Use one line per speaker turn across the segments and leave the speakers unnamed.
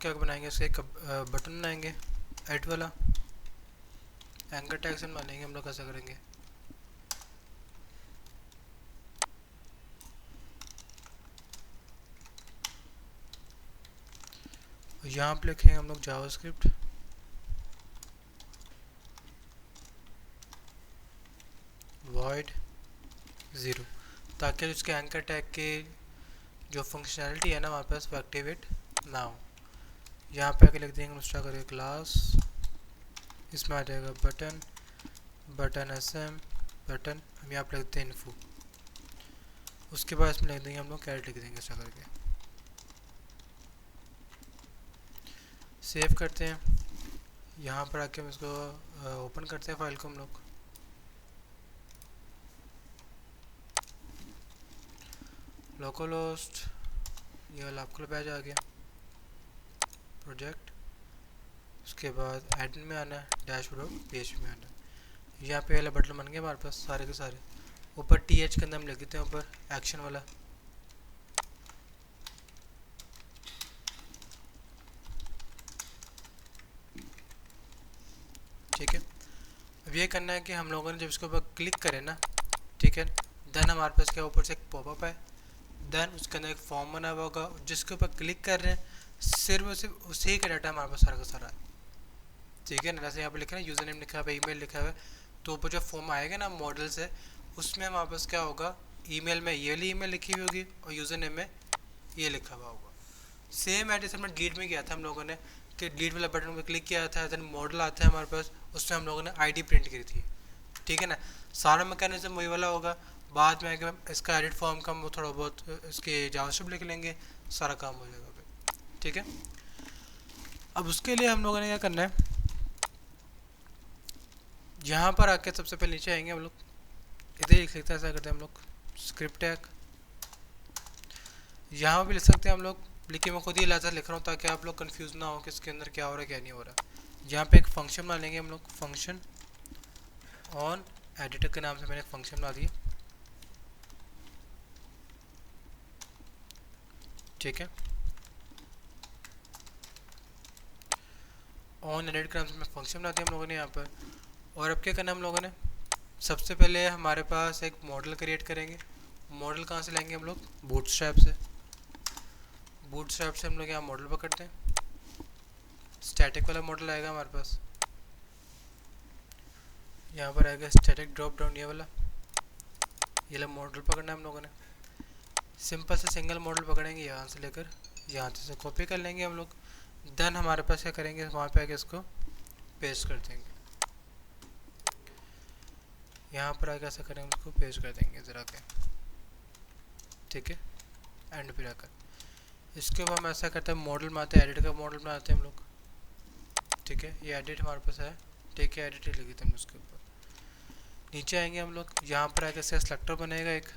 क्या बनाएंगे, इसका एक बटन बनाएंगे ऐड वाला, एंकर टैग बनाएंगे हम लोग। कैसा करेंगे, यहाँ पे लिखेंगे हम लोग जावास्क्रिप्ट वॉइड 0, ताकि उसके एंकर टैग के जो फंक्शनैलिटी है ना हमारे पास वो एक्टिवेट ना हो। यहाँ पे आके लिख देंगे इंस्टॉल करें क्लास, इसमें आ जाएगा बटन, बटन एसएम बटन, हम यहाँ पे लिख देते हैं इन्फो। उसके बाद इसमें लिख देंगे हम लोग कैरेट लिख देंगे ऐसा करके। सेव करते हैं, यहाँ पर आके हम इसको ओपन करते हैं फाइल को हम लोग। लोकल होस्ट, ये वाला आपको पेज आ गया, प्रोजेक्ट, उसके बाद एडमिन में आना है, डैशबोर्ड PHP में आना है। यहाँ पे वाला बटन बन गया हमारे पास सारे के सारे। ऊपर TH के अंदर हम लिख देते हैं ऊपर एक्शन वाला, ठीक है। अब ये करना है कि हम लोगों ने जब इसके ऊपर क्लिक करें ना, ठीक है, देन हमारे पास क्या ऊपर से एक पॉपअप है, देन उसके अंदर एक फॉर्म बना हुआ होगा, जिसके ऊपर क्लिक कर रहे हैं सिर्फ उसी का डाटा हमारे पास सारा का सारा, ठीक है ना। जैसे यहाँ पे लिखा है यूज़र नेम लिखा हुआ है, ईमेल लिखा हुआ है, तो ऊपर जो फॉर्म आएगा ना मॉडल से, उसमें हमारे पास क्या होगा, ईमेल में ये वाली ईमेल लिखी हुई होगी और यूज़र नेम में ये लिखा हुआ होगा। सेम एड्रेस हमने डिलीट में किया था हम लोगों ने, कि डिलीट वाला बटन पर क्लिक किया था, देन मॉडल आता है हमारे पास, उसमें हम लोगों ने ID प्रिंट की थी, ठीक है ना। सारा मैकेनिज्म वही वाला होगा। बाद में इसका एडिट फॉर्म का वो थोड़ा बहुत इसके जावास्क्रिप्ट लिख लेंगे, सारा काम हो जाएगा फिर, ठीक है। अब उसके लिए हम लोगों ने क्या करना है, यहाँ पर आके सबसे पहले नीचे आएंगे हम लोग, इधर लिख सकते हैं, ऐसा करते हैं हम लोग स्क्रिप्ट टैग, यहाँ भी लिख सकते हैं हम लोग, लेकिन मैं खुद ही लाजा लिख रहा हूँ ताकि आप लोग कंफ्यूज ना हो कि इसके अंदर क्या हो रहा है क्या नहीं हो रहा। यहाँ पे एक फंक्शन बना लेंगे हम लोग, फंक्शन ऑन एडिटर के नाम से मैंने एक फंक्शन बना दिया, ठीक है। ऑन एडिट के नाम से मैं फंक्शन बना दिया हम लोगों ने यहाँ पर। और अब क्या करना है हम लोगों ने, सबसे पहले हमारे पास एक मॉडल क्रिएट करेंगे। मॉडल कहाँ से लाएंगे हम लोग, बूटस्ट्रैप से। बूटस्ट्रैप से हम लोग यहाँ मॉडल पकड़ते हैं, स्टैटिक वाला मॉडल आएगा हमारे पास, यहाँ पर आएगा स्टैटिक ड्रॉप डाउन, ये वाला मॉडल पकड़ना है हम लोगों ने। सिंपल से सिंगल मॉडल पकड़ेंगे, यहाँ से लेकर यहाँ से कॉपी कर लेंगे हम लोग। देन हमारे पास क्या करेंगे, वहाँ पे आके इसको पेस्ट कर देंगे, यहाँ पर आके ऐसा करेंगे, उसको पेस्ट कर देंगे ज़रा के, ठीक है। एंड पे आकर इसके बाद हम ऐसा करते हैं, मॉडल बनाते हैं, एडिट का मॉडल बनाते हैं हम लोग, ठीक है। ये एडिट हमारे पास है, ठीक है, एडिट लिखी थी हम उसके ऊपर। नीचे आएंगे हम लोग, यहाँ पर आके सेलेक्टर बनेगा एक,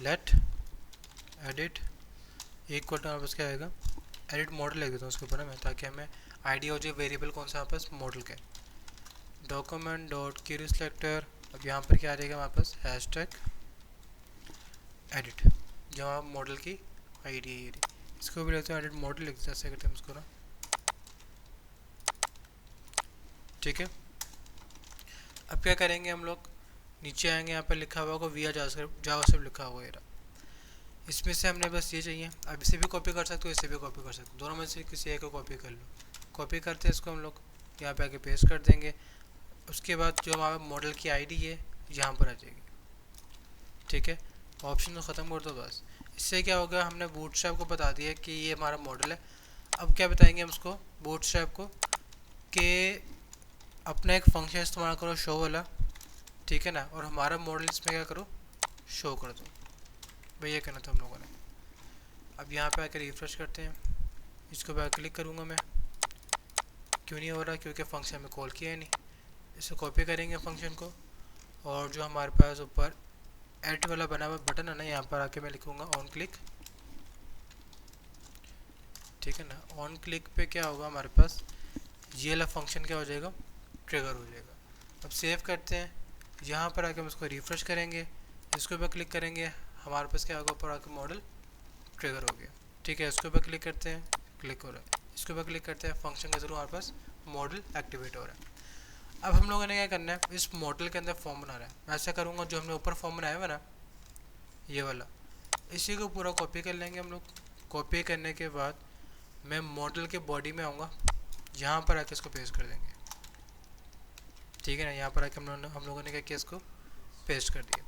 लेट एडिट इक्वल टू हमारे पास क्या आएगा, एडिट मॉडल लिख देता हूँ उसके ऊपर मैं, ताकि हमें आइडिया हो जाए वेरिएबल कौन सा हमारे पास मॉडल का। डॉक्यूमेंट डॉट क्वेरी सिलेक्टर, अब यहाँ पर क्या आ जाएगा हमारे पास, हैशटैग एडिट, जो आप मॉडल की आईडी है, इसको भी लेते हैं एडिट मॉडल लिखते हैं, ऐसे करते हैं इसको ना, ठीक है। अब क्या करेंगे हम लोग, नीचे आएंगे, यहाँ पर लिखा हुआ होगा वी आर जावास्क्रिप्ट लिखा हुआ है, इसमें से हमने बस ये चाहिए। अब इसे भी कॉपी कर सकते हो, इसे भी कॉपी कर सकते हो, दोनों में से किसी एक को कॉपी कर लो। कॉपी करते हैं इसको हम लोग, यहाँ पे आके पेस्ट कर देंगे। उसके बाद जो हमारा मॉडल की आईडी है यहाँ पर आ जाएगी, ठीक है। ऑप्शन को ख़त्म कर दो बस। इससे क्या होगा, हमने बूटस्ट्रैप को बता दिया कि ये हमारा मॉडल है। अब क्या बताएंगे हम उसको बूटस्ट्रैप को, कि अपना एक फंक्शन इस्तेमाल करो शो वाला, ठीक है ना, और हमारा मॉडल इसमें क्या करो, शो कर दो। भाई ये करना था हम लोगों ने। अब यहाँ पे आकर रिफ्रेश करते हैं, इसको बैक क्लिक करूँगा मैं, क्यों नहीं हो रहा, क्योंकि फंक्शन में कॉल किया है नहीं। इसे कॉपी करेंगे फंक्शन को, और जो हमारे पास ऊपर एड वाला बना हुआ बटन है ना, यहाँ पर आके मैं लिखूँगा ऑन क्लिक, ठीक है ना। ऑन क्लिक पे क्या होगा हमारे पास, ये वाला फंक्शन क्या हो जाएगा, ट्रिगर हो जाएगा। अब सेव करते हैं, यहाँ पर आके हम इसको रिफ्रेश करेंगे, इसके ऊपर क्लिक करेंगे, हमारे पास क्या होगा, ऊपर आके मॉडल ट्रिगर हो गया। ठीक है, इसके ऊपर क्लिक करते हैं, क्लिक हो रहा है, इसके ऊपर क्लिक करते हैं, फंक्शन के थ्रू हमारे पास मॉडल एक्टिवेट हो रहा है। अब हम लोगों ने क्या करना है, इस मॉडल के अंदर फॉर्म बना रहा है। मैं ऐसा करूँगा, जो हमने ऊपर फॉर्म बनाया हुआ ना ये वाला, इसी को पूरा कॉपी कर लेंगे हम लोग। कॉपी करने के बाद मैं मॉडल के बॉडी में आऊँगा, यहाँ पर आके इसको पेस्ट कर देंगे। ठीक है ना, यहाँ पर आके हम लोगों ने क्या किया, इसको पेस्ट कर दिया।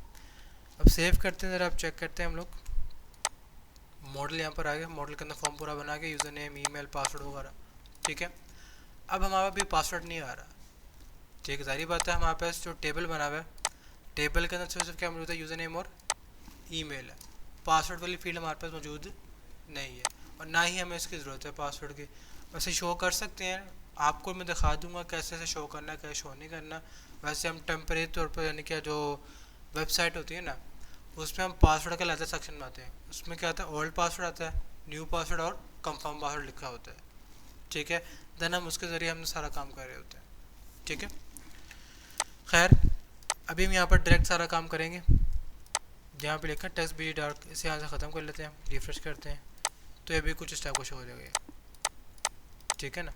अब सेव करते हैं, ज़रा आप चेक करते हैं हम लोग। मॉडल यहाँ पर आ गया, मॉडल के अंदर फॉर्म पूरा बना के यूज़र नेम, ईमेल, पासवर्ड वगैरह। ठीक है, अब हमारा भी पासवर्ड नहीं आ रहा। ठीक है, सारी बात है, हमारे पास जो टेबल बना हुआ है, टेबल के अंदर सिर्फ क्या मौजूद है, यूज़र नेम और ईमेल है। पासवर्ड वाली फील्ड हमारे पास मौजूद नहीं है, और ना ही हमें इसकी ज़रूरत है पासवर्ड की। वैसे शो कर सकते हैं, आपको मैं दिखा दूंगा कैसे से शो करना है, कैसे शो नहीं करना। वैसे हम टेम्परेरी तौर पर, यानी क्या जो वेबसाइट होती है ना, उसमें हम पासवर्ड का अलग सेक्शन में आते हैं। उसमें क्या आता है, ओल्ड पासवर्ड आता है, न्यू पासवर्ड और कंफर्म पासवर्ड लिखा होता है। ठीक है, देन हम उसके ज़रिए हम सारा काम कर रहे होते हैं। ठीक है, खैर अभी हम यहाँ पर डायरेक्ट सारा काम करेंगे। यहाँ पे लिखा टेक्स्ट बी डार्क, इसे यहाँ से ख़त्म कर लेते हैं, रिफ्रेश करते हैं, तो ये भी कुछ इस टाइप का शो हो जाएगा। ठीक है ना,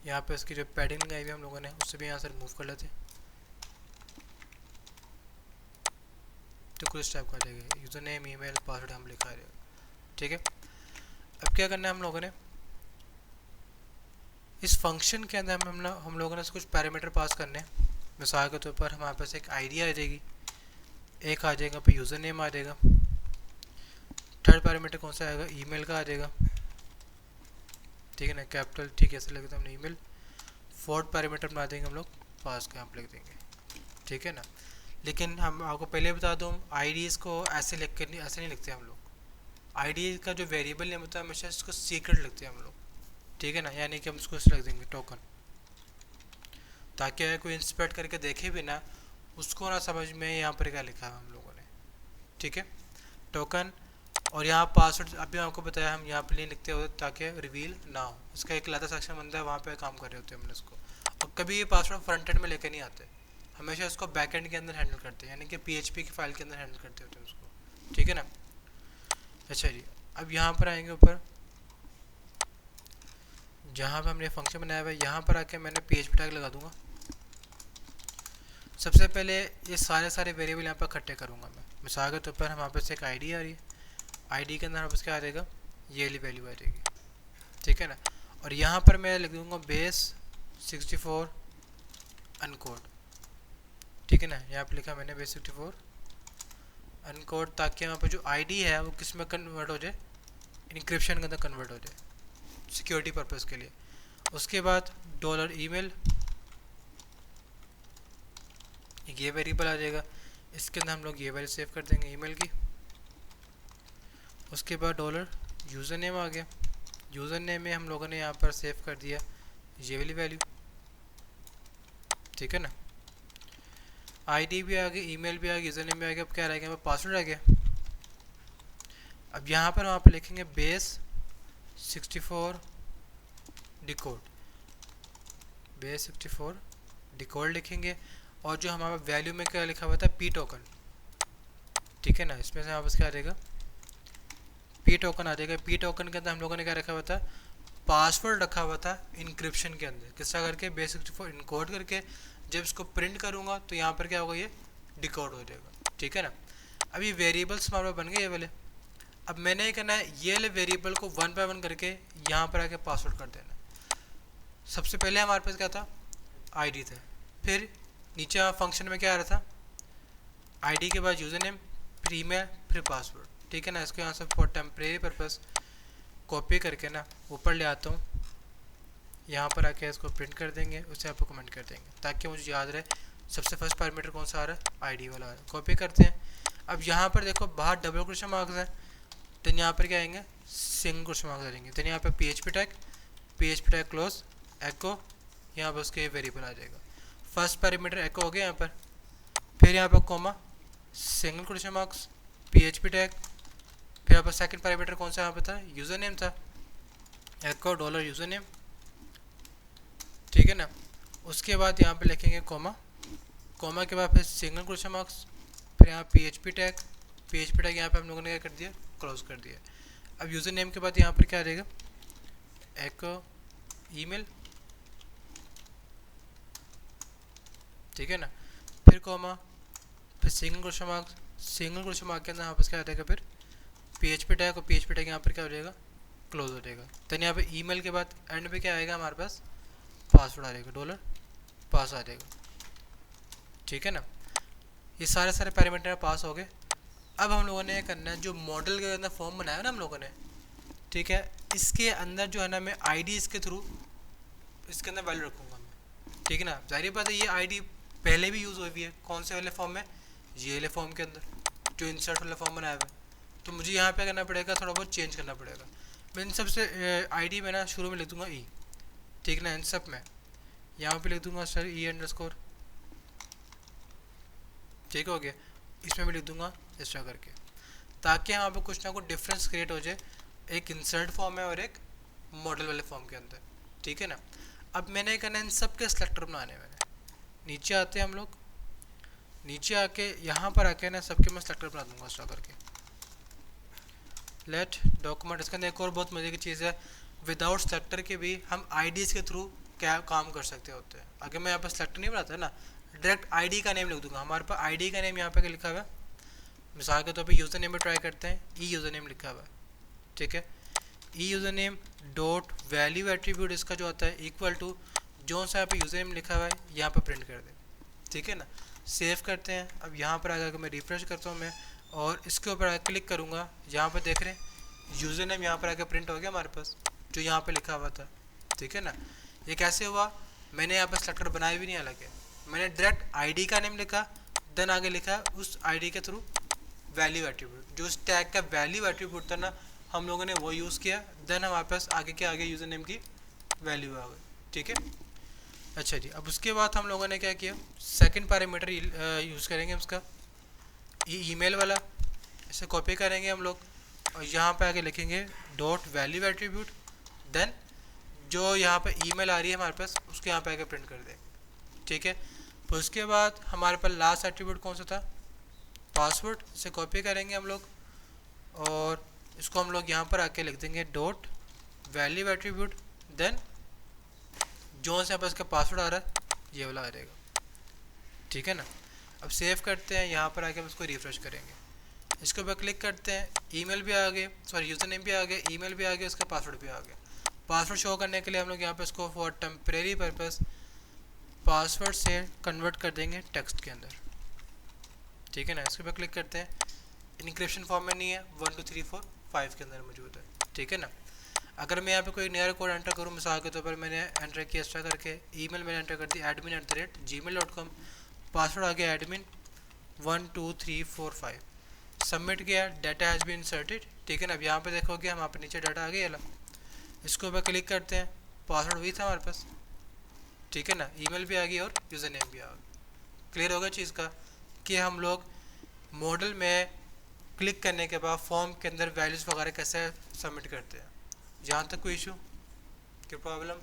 यहाँ पे इसकी जो पैडिंग लगाई हुई हम लोगों ने, उससे भी यहाँ से रिमूव कर लेते हैं, तो कुछ इस टाइप का आ जाएगा। यूज़र नेम, ईमेल, पासवर्ड हम लिखा रहे हैं। ठीक है, अब क्या करना है हम लोगों ने, इस फंक्शन के अंदर हम लोगों ने कुछ पैरामीटर पास करने हैं। मिसाल के तौर पर हमारे पास एक आईडी आ जाएगी, एक आ जाएगा पे यूज़र नेम आ जाएगा, थर्ड पैरामीटर कौन सा आएगा, ईमेल का आ जाएगा। ठीक है ना, कैपिटल, ठीक है, ऐसे लिखते हैं हमने ईमेल। फोर्थ पैरामीटर बना देंगे हम लोग पास का, आप लिख देंगे। ठीक है ना, लेकिन हम आपको पहले बता दूँ, आईडीज़ को ऐसे लिख कर ऐसे नहीं लिखते हम लोग। आईडी का जो वेरिएबल नेम होता है हमेशा इसको सीक्रेट लिखते हैं हम लोग। ठीक है ना, यानी कि हम उसको रख देंगे टोकन, ताकि अगर कोई इंस्पेक्ट करके देखे भी ना, उसको ना समझ में यहाँ पर क्या लिखा है हम लोगों ने। ठीक है, टोकन। और यहाँ पासवर्ड अभी आपको बताया, हम यहाँ पे नहीं लिखते होते ताकि रिवील ना हो। इसका एक अलग सेक्शन बनता है, वहाँ पे काम कर रहे होते हैं हमने इसको। और कभी ये पासवर्ड फ्रंट एंड में लेके नहीं आते, हमेशा इसको बैक एंड के अंदर हैंडल करते हैं, यानी कि PHP की फाइल के अंदर हैंडल करते होते हैं उसको। ठीक है ना, अच्छा जी, अब यहाँ पर आएंगे ऊपर, जहाँ पर हमने फंक्शन बनाया हुआ है, यहाँ पर आके मैंने PHP टैग लगा दूंगा। सबसे पहले ये सारे वेरिएबल यहाँ पर इकट्ठे करूँगा मैं। मिसाल के तौर पर हमारे पास एक आईडी आ रही है, आईडी के अंदर हमारे पास क्या आ जाएगा, ये वाली वैल्यू आ जाएगी। ठीक है ना, और यहाँ पर मैं लिख दूँगा बेस 64 अनकोड। ठीक है ना, यहाँ पर लिखा मैंने बेस 64 अनकोड, ताकि यहाँ पर जो आईडी है वो किस में कन्वर्ट हो जाए, इनक्रिप्शन के अंदर कन्वर्ट हो जाए सिक्योरिटी पर्पज़ के लिए। उसके बाद डॉलर ईमेल, ये वेरिएबल आ जाएगा, इसके अंदर हम लोग ये वैल्यू सेव कर देंगे ईमेल की। उसके बाद डॉलर यूज़र नेम आ गया, यूज़र नेम में हम लोगों ने यहाँ पर सेव कर दिया ये वाली वैल्यू। ठीक है ना, आईडी भी आ गई, ईमेल भी आ गया, यूज़र नेम भी आ गया। अब क्या रह गया, पासवर्ड आ गया। अब यहाँ पर वहाँ पर लिखेंगे बेस 64 डिकोड, बेस 64 डिकोड लिखेंगे। और जो हमारा वैल्यू में क्या लिखा हुआ था, पी टोकन। ठीक है ना, इसमें से हमारे पास क्या आ जाएगा, पी टोकन आ जाएगा। पी टोकन के अंदर हम लोगों ने क्या रखा हुआ था, पासवर्ड रखा हुआ था इनक्रिप्शन के अंदर, किस तरह करके बेस 64 इनकोड करके जब इसको प्रिंट करूँगा तो यहाँ पर क्या होगा, ये डिकोड हो जाएगा। ठीक है ना, अब ये वेरिएबल्स हमारे बन गए ये वाले। अब मैंने ये करना है, ये वाले वेरिएबल को 1 बाय 1 करके यहाँ पर आके पासवर्ड कर देना। सबसे पहले हमारे पास क्या था, आईडी था, फिर नीचे फंक्शन में क्या आ रहा था, आईडी के बाद यूज़र नेम, फिर ईमेल, फिर पासवर्ड। ठीक है ना, इसको यहाँ से फॉर टेम्परेरी पर्पस कॉपी करके ना ऊपर ले आता हूँ, यहाँ पर आके इसको प्रिंट कर देंगे, उसे आपको कमेंट कर देंगे ताकि मुझे याद रहे सबसे फर्स्ट पैरामीटर कौन सा आ रहा है, आईडी वाला आ रहा है। कॉपी करते हैं। अब यहाँ पर देखो बाहर डबल क्वेश्चन मार्क्स है, तो यहाँ पर क्या आएंगे, सिंगल क्वेश्चन मार्क्स आ जाएंगे। तो यहाँ पर PHP टैग क्लोज एको, यहाँ पर उसके वेरिएबल आ जाएगा। फर्स्ट पैरामीटर एको हो गया यहाँ पर, फिर यहाँ पर comma, single question marks, PHP tag, फिर यहाँ पर सेकंड पैरामीटर कौन सा यहाँ पर था, यूज़र नेम था, एको डॉलर यूज़र नेम। ठीक है ना, उसके बाद यहाँ पे लिखेंगे कोमा, के बाद फिर सिंगल क्वेश्चन मार्क्स, फिर यहाँ PHP टैग यहाँ पे हम लोगों ने क्या कर दिया, क्लोज कर दिया। अब यूज़र नेम के बाद यहाँ पर क्या आ जाएगा, एक ईमेल, ठीक है ना, फिर कॉमा, फिर single question mark, single question mark के अंदर यहाँ पर क्या आ जाएगा, फिर PHP टैग, और PHP टैग यहाँ पर क्या हो जाएगा, क्लोज हो जाएगा। देन यहाँ पे ईमेल के बाद एंड पे क्या आएगा हमारे पास, पासवर्ड आ जाएगा, डॉलर पास आ जाएगा, ठीक है ना। ये सारे पैरामीटर पास हो गए। अब हम लोगों ने ये करना है, जो मॉडल के अंदर फॉर्म बनाया ना हम लोगों ने, ठीक है, इसके अंदर जो है ना मैं आईडी इसके थ्रू इसके अंदर वैल्यू रखूँगा मैं, ठीक है ना। जाहिर बात है ये आईडी पहले भी यूज़ हुई हुई है, कौन से वाले फॉर्म में, ये वाले फॉर्म के अंदर जो इंसर्ट वाला फॉर्म बनाया हुआ है, तो मुझे यहाँ पे करना पड़ेगा, थोड़ा बहुत चेंज करना पड़ेगा। मैं इन सबसे आईडी में ना शुरू में लिख दूँगा ई, ठीक ना, इन सब में यहाँ पे लिख दूँगा सर E_, ठीक हो गया। इसमें भी लिख दूँगा इस तरह करके, ताकि यहाँ पे कुछ ना कुछ डिफरेंस क्रिएट हो जाए, एक इंसर्ट फॉर्म है और एक मॉडल वाले फॉर्म के अंदर, ठीक है ना। अब मैंने करना है इन सब के सिलेक्टर बनाने, मैंने नीचे आते हैं हम लोग, नीचे आके यहाँ पर आके ना सबके मैं सिलेक्टर बना दूँगा इस तरह करके, लेट डॉक्यूमेंट। इसके अंदर एक और बहुत मज़े की चीज़ है, विदाउट सेलेक्टर के भी हम आईडीज़ के थ्रू क्या काम कर सकते होते हैं। अगर मैं यहाँ पर सेलेक्टर नहीं बनाता ना, डायरेक्ट आईडी का नेम लिख दूंगा। हमारे पास आईडी का नेम यहाँ पे लिखा हुआ है, मिसाल के तौर पे यूज़र नेम में ट्राई करते हैं, ई यूज़र नेम लिखा हुआ है, ठीक है, e username dot value attribute इसका जो आता है इक्वल टू जो सा यहाँ पे यूज़र नेम लिखा हुआ है यहाँ पर प्रिंट कर दे, ठीक है ना। सेव करते हैं। अब यहाँ पर आकर मैं रिफ्रेश करता हूँ मैं, और इसके ऊपर आकर क्लिक करूँगा, यहाँ पर देख रहे हैं यूज़र नेम यहाँ पर आकर प्रिंट हो गया हमारे पास, जो यहाँ पर लिखा हुआ था, ठीक है ना। ये कैसे हुआ, मैंने यहाँ पर सेलेक्टर बनाए भी नहीं अलग है, मैंने डायरेक्ट आईडी का नेम लिखा, देन आगे लिखा उस आईडी के थ्रू वैल्यू एट्रीब्यूट, जो उस टैग का वैल्यू एट्रीब्यूट था ना हम लोगों ने वो यूज़ किया, देन हमारे पास आगे के आगे यूज़र नेम की वैल्यू आ गई, ठीक है। अच्छा जी, अब उसके बाद हम लोगों ने क्या किया, सेकंड पैरामीटर यूज़ करेंगे उसका, ईमेल वाला, इसे कॉपी करेंगे हम लोग और यहाँ पे आगे लिखेंगे डॉट वैल्यू एट्रीब्यूट, देन जो यहाँ पे ईमेल आ रही है हमारे पास उसके यहाँ पे आके प्रिंट कर देंगे, ठीक है। फिर उसके बाद हमारे पास लास्ट एट्रीब्यूट कौन सा था, पासवर्ड, इसे कॉपी करेंगे हम लोग और इसको हम लोग यहाँ पर आके लिख देंगे डॉट वैल्यू एट्रीब्यूट, देन जो से यहाँ पर इसका पासवर्ड आ रहा है ये वाला आ जाएगा, ठीक है ना। अब सेव करते हैं, यहाँ पर आके हम इसको रिफ्रेश करेंगे, इसके ऊपर क्लिक करते हैं, ईमेल भी आ गए, सॉरी यूज़र नेम भी आ गया, ईमेल भी आ गया, उसका पासवर्ड भी आ गया। पासवर्ड शो करने के लिए हम लोग यहाँ पे इसको फॉर टेम्परेरी पर्पस पासवर्ड से कन्वर्ट कर देंगे टेक्स्ट के अंदर, ठीक है ना। इसके ऊपर क्लिक करते हैं, इनक्रिप्शन फॉर्म में नहीं है, 1 2 3 4 5 के अंदर मौजूद है, ठीक है ना। अगर मैं यहाँ पे कोई नया कोड एंटर करूँ, मिसाल के तौर पर मैंने एंटर किया एक्स्ट्रा करके, ईमेल मैंने एंटर कर दी admin@gmail.com, पासवर्ड आ गया admin 1 2 3 4 5, सबमिट किया, डाटा हैज़ बीन इंसर्टेड, ठीक है ना। अब यहाँ पे देखोगे हम यहाँ पे नीचे डाटा आ गया वाला, इसके ऊपर क्लिक करते हैं, पासवर्ड वही था हमारे पास, ठीक है ना, ईमेल भी आ गई और यूज़र नेम भी आ गया। क्लियर होगा चीज़ का कि हम लोग मॉडल में क्लिक करने के बाद फॉर्म के अंदर वैल्यूज़ वगैरह कैसे सबमिट करते हैं। जहाँ तक कोई इशू क्या प्रॉब्लम,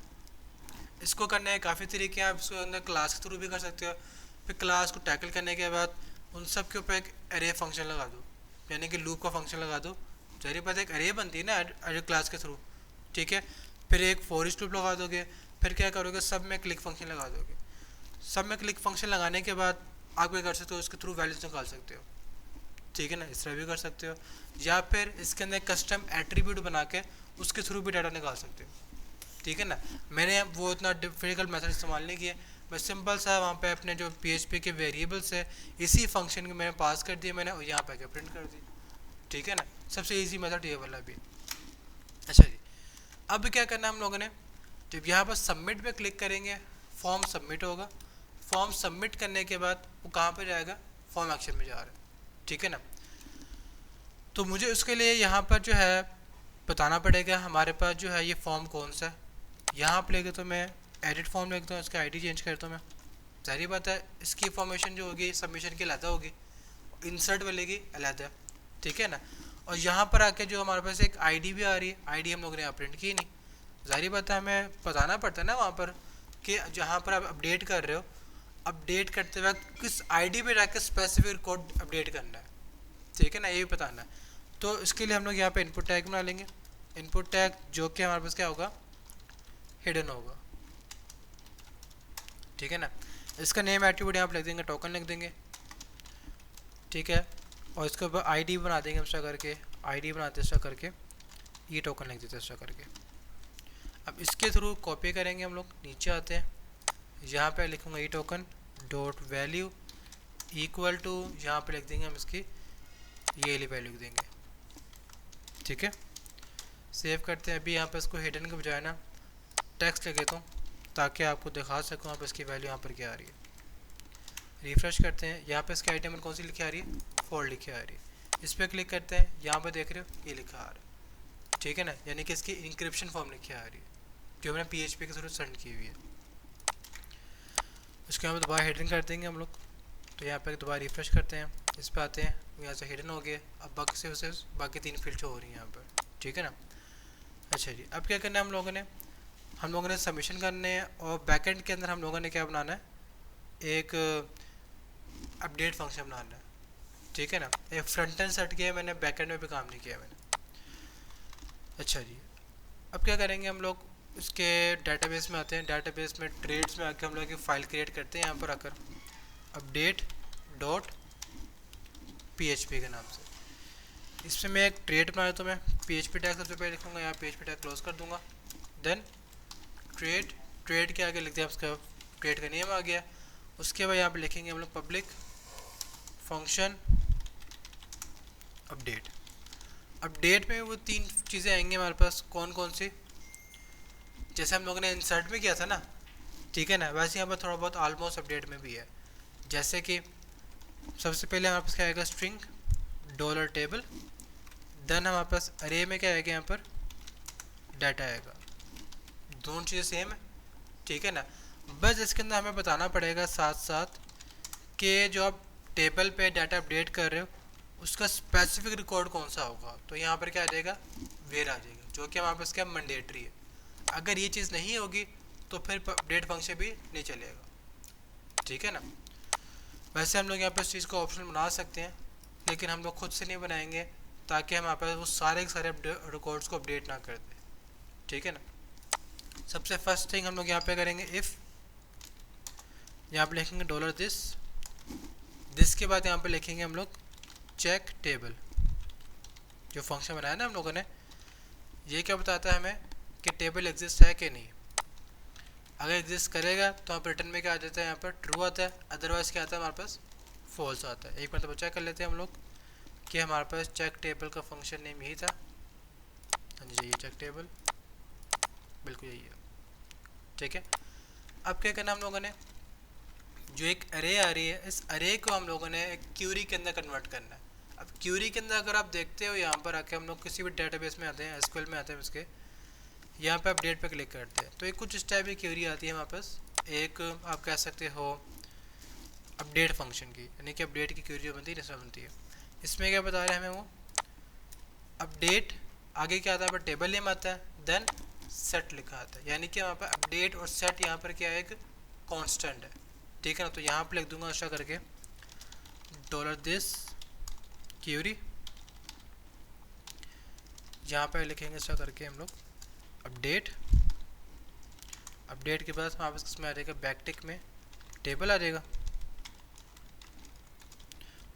इसको करने के काफ़ी तरीके हैं, आप इसको अंदर क्लास के थ्रू भी कर सकते हो। फिर क्लास को टैकल करने के बाद उन सब के ऊपर एक एरे फंक्शन लगा दो, यानी कि लूप का फंक्शन लगा दो, जहरी बात एक एरे बनती है ना एरे क्लास के थ्रू, ठीक है। फिर एक फॉर ईच लूप लगा दोगे, फिर क्या करोगे, सब में क्लिक फंक्शन लगा दोगे। सब में क्लिक फंक्शन लगाने के बाद आप क्या कर सकते हो, उसके थ्रू वैल्यूज निकाल सकते हो, ठीक है ना, इस तरह भी कर सकते हो, या फिर इसके अंदर कस्टम एट्रीब्यूट बना के उसके थ्रू भी डाटा निकाल सकते हो, ठीक है ना। मैंने वो इतना डिफिकल्ट मेथड इस्तेमाल नहीं किया, मैं सिंपल सा वहाँ पे अपने जो PHP के वेरिएबल्स है इसी फंक्शन के मैंने पास कर दिए, मैंने यहाँ पे प्रिंट कर दी, ठीक है ना। सबसे इजी मेथड ये वाला भी। अच्छा जी, अब क्या करना है हम लोगों ने, जब यहाँ पर सबमिट पे क्लिक करेंगे फॉर्म सबमिट होगा, फॉर्म सबमिट करने के बाद वो कहाँ पे जाएगा, फॉर्म एक्शन में जा रहा है, ठीक है ना। तो मुझे उसके लिए यहाँ पर जो है बताना पड़ेगा हमारे पास जो है ये फॉर्म कौन सा है। यहाँ पर लेके तो मैं एडिट फॉर्म लिखता हूँ, इसका आईडी चेंज करता हूँ मैं, जाहिर बात है इसकी इंफॉर्मेशन जो होगी सबमिशन की अलग होगी, इंसर्ट वाले की अलग है, ठीक है ना। और यहाँ पर आके जो हमारे पास एक आईडी भी आ रही है, आईडी हम लोगों ने यहाँ प्रिंट की नहीं, जाहिर बात है हमें बताना पड़ता है ना वहाँ पर कि जहाँ पर आप अपडेट कर रहे हो, अपडेट करते वक्त किस आईडी पे जाकर स्पेसिफिक कोड अपडेट करना है, ठीक है ना, ये भी बताना है। तो इसके लिए हम लोग यहाँ पे इनपुट टैग बना लेंगे, इनपुट टैग जो कि हमारे पास क्या होगा, हिडन होगा, ठीक है ना। इसका नेम एट्रीब्यूट यहाँ पे लिख देंगे, टोकन लिख देंगे, ठीक है। और इसके ऊपर आईडी बना देंगे एक्स्ट्रा करके, आईडी बनाते एक्स्ट्रा करके, ये टोकन लिख देते एक्स्ट्रा करके। अब इसके थ्रू कॉपी करेंगे हम लोग, नीचे आते हैं, यहाँ पे लिखूँगा e token dot value equal to, यहाँ पे लिख देंगे हम इसकी ये वाली वैल्यू लिख देंगे, ठीक है। सेव करते हैं। अभी यहाँ पे इसको हिडन के बजाय ना टेक्स्ट लिख देता हूँ ताकि आपको दिखा सकूँ आप इसकी वैल्यू यहाँ पर क्या आ रही है। रिफ्रेश करते हैं, यहाँ पे इसकी आइटम कौन सी लिखी आ रही है, फोल्ड लिखी आ रही है। इस पर क्लिक करते हैं, यहाँ पे देख रहे हो ये लिखा आ रहा है, ठीक है ना, यानी कि इसकी इंक्रिप्शन फॉर्म लिखी आ रही है जो हमने PHP के थ्रू सेंड की हुई है। उसके यहाँ पे दोबारा हिडन कर देंगे हम लोग, तो यहाँ पे दोबारा रिफ्रेश करते हैं, इस पर आते हैं, यहाँ से हिडन हो गया। अब बाकी से बाकी 3 फील्ड हो रही हैं यहाँ पर, ठीक है ना। अच्छा जी, अब क्या करना है हम लोगों ने सबमिशन करने हैं, और बैकएंड के अंदर हम लोगों ने क्या बनाना है, एक अपडेट फंक्शन बनाना है, ठीक है ना। एक फ्रंट एंड सेट किया है मैंने, बैकएंड में भी काम नहीं किया मैंने। अच्छा जी, अब क्या करेंगे हम लोग, इसके डेटाबेस में आते हैं, डेटाबेस में ट्रेड्स में आके हम लोग एक फ़ाइल क्रिएट करते हैं यहाँ पर आकर, अपडेट डॉट PHP के नाम से। इसमें मैं एक ट्रेड बना देता हूँ, मैं PHP टैग सबसे पहले लिखूँगा, यहाँ PHP टैग क्लोज कर दूँगा, देन ट्रेड के आगे लिख दिया, उसका ट्रेड का नेम आ गया। उसके बाद यहाँ पे लिखेंगे हम लोग पब्लिक फंक्शन अपडेट में वो 3 चीज़ें आएंगी हमारे पास, कौन कौन सी, जैसे हम लोगों ने इंसर्ट में किया था ना, ठीक है ना, वैसे यहाँ पर थोड़ा बहुत ऑलमोस्ट अपडेट में भी है। जैसे कि सबसे पहले हमारे पास क्या आएगा, स्ट्रिंग डॉलर टेबल, देन हमारे पास अरे में क्या आएगा, यहाँ पर डाटा आएगा, दोनों चीज़ें सेम है, ठीक है ना। बस इसके अंदर हमें बताना पड़ेगा साथ साथ कि जो आप टेबल पे डाटा अपडेट कर रहे हो उसका स्पेसिफिक रिकॉर्ड कौन सा होगा, तो यहाँ पर क्या आ जाएगा, वेर आ जाएगा, जो कि हमारे पास क्या मैंडेटरी है। अगर ये चीज़ नहीं होगी तो फिर अपडेट फंक्शन भी नहीं चलेगा, ठीक है ना। वैसे हम लोग यहाँ पर इस चीज़ को ऑप्शनल बना सकते हैं, लेकिन हम लोग खुद से नहीं बनाएंगे ताकि हमारे पास वो सारे के सारे रिकॉर्ड्स को अपडेट ना कर दें, ठीक है ना। सबसे फर्स्ट थिंग हम लोग यहाँ पे करेंगे, इफ़ यहाँ पे लिखेंगे डॉलर दिस के बाद यहाँ पे लिखेंगे हम लोग चेक टेबल, जो फंक्शन बनाया ना हम लोगों ने, ये क्या बताता है हमें कि टेबल एग्जिस्ट है कि नहीं। अगर एग्जिस्ट करेगा तो आप रिटर्न में क्या आ जाता है, यहाँ पर ट्रू आता है, अदरवाइज क्या आता है हमारे पास, फॉल्स आता है। एक मतलब चेक कर लेते हैं हम लोग कि हमारे पास चेक टेबल का फंक्शन नेम यही था, हाँ जी ये चेक टेबल बिल्कुल यही है, ठीक है। अब क्या करना हम लोगों ने, जो एक अरे आ रही है, इस अरे को हम लोगों ने एक क्यूरी के अंदर कन्वर्ट करना है। अब क्यूरी के अंदर अगर आप देखते हो, यहाँ पर आके हम लोग किसी भी डेटाबेस में आते हैं, SQL में आते हैं, उसके यहाँ पे अपडेट पे क्लिक करते हैं तो एक कुछ इस टाइप की क्यूरी आती है हमारे पास, एक आप कह सकते हो अपडेट फंक्शन की, यानी कि अपडेट की क्यूरी जो बनती है जैसा बनती है। इसमें क्या बता रहे हैं हमें, वो अपडेट आगे क्या आता है, पर टेबल नेम आता है, देन सेट लिखा आता है, यानी कि वहाँ पर अपडेट और सेट यहाँ पर क्या है, एक कॉन्स्टेंट है, ठीक है ना। तो यहाँ पर लिख दूंगा ऐसा करके डॉलर दिस क्यूरी, यहाँ पर लिखेंगे ऐसा करके हम लोग अपडेट के बाद वहाँ पर किसमें आ जाएगा, बैकटिक में टेबल आ जाएगा,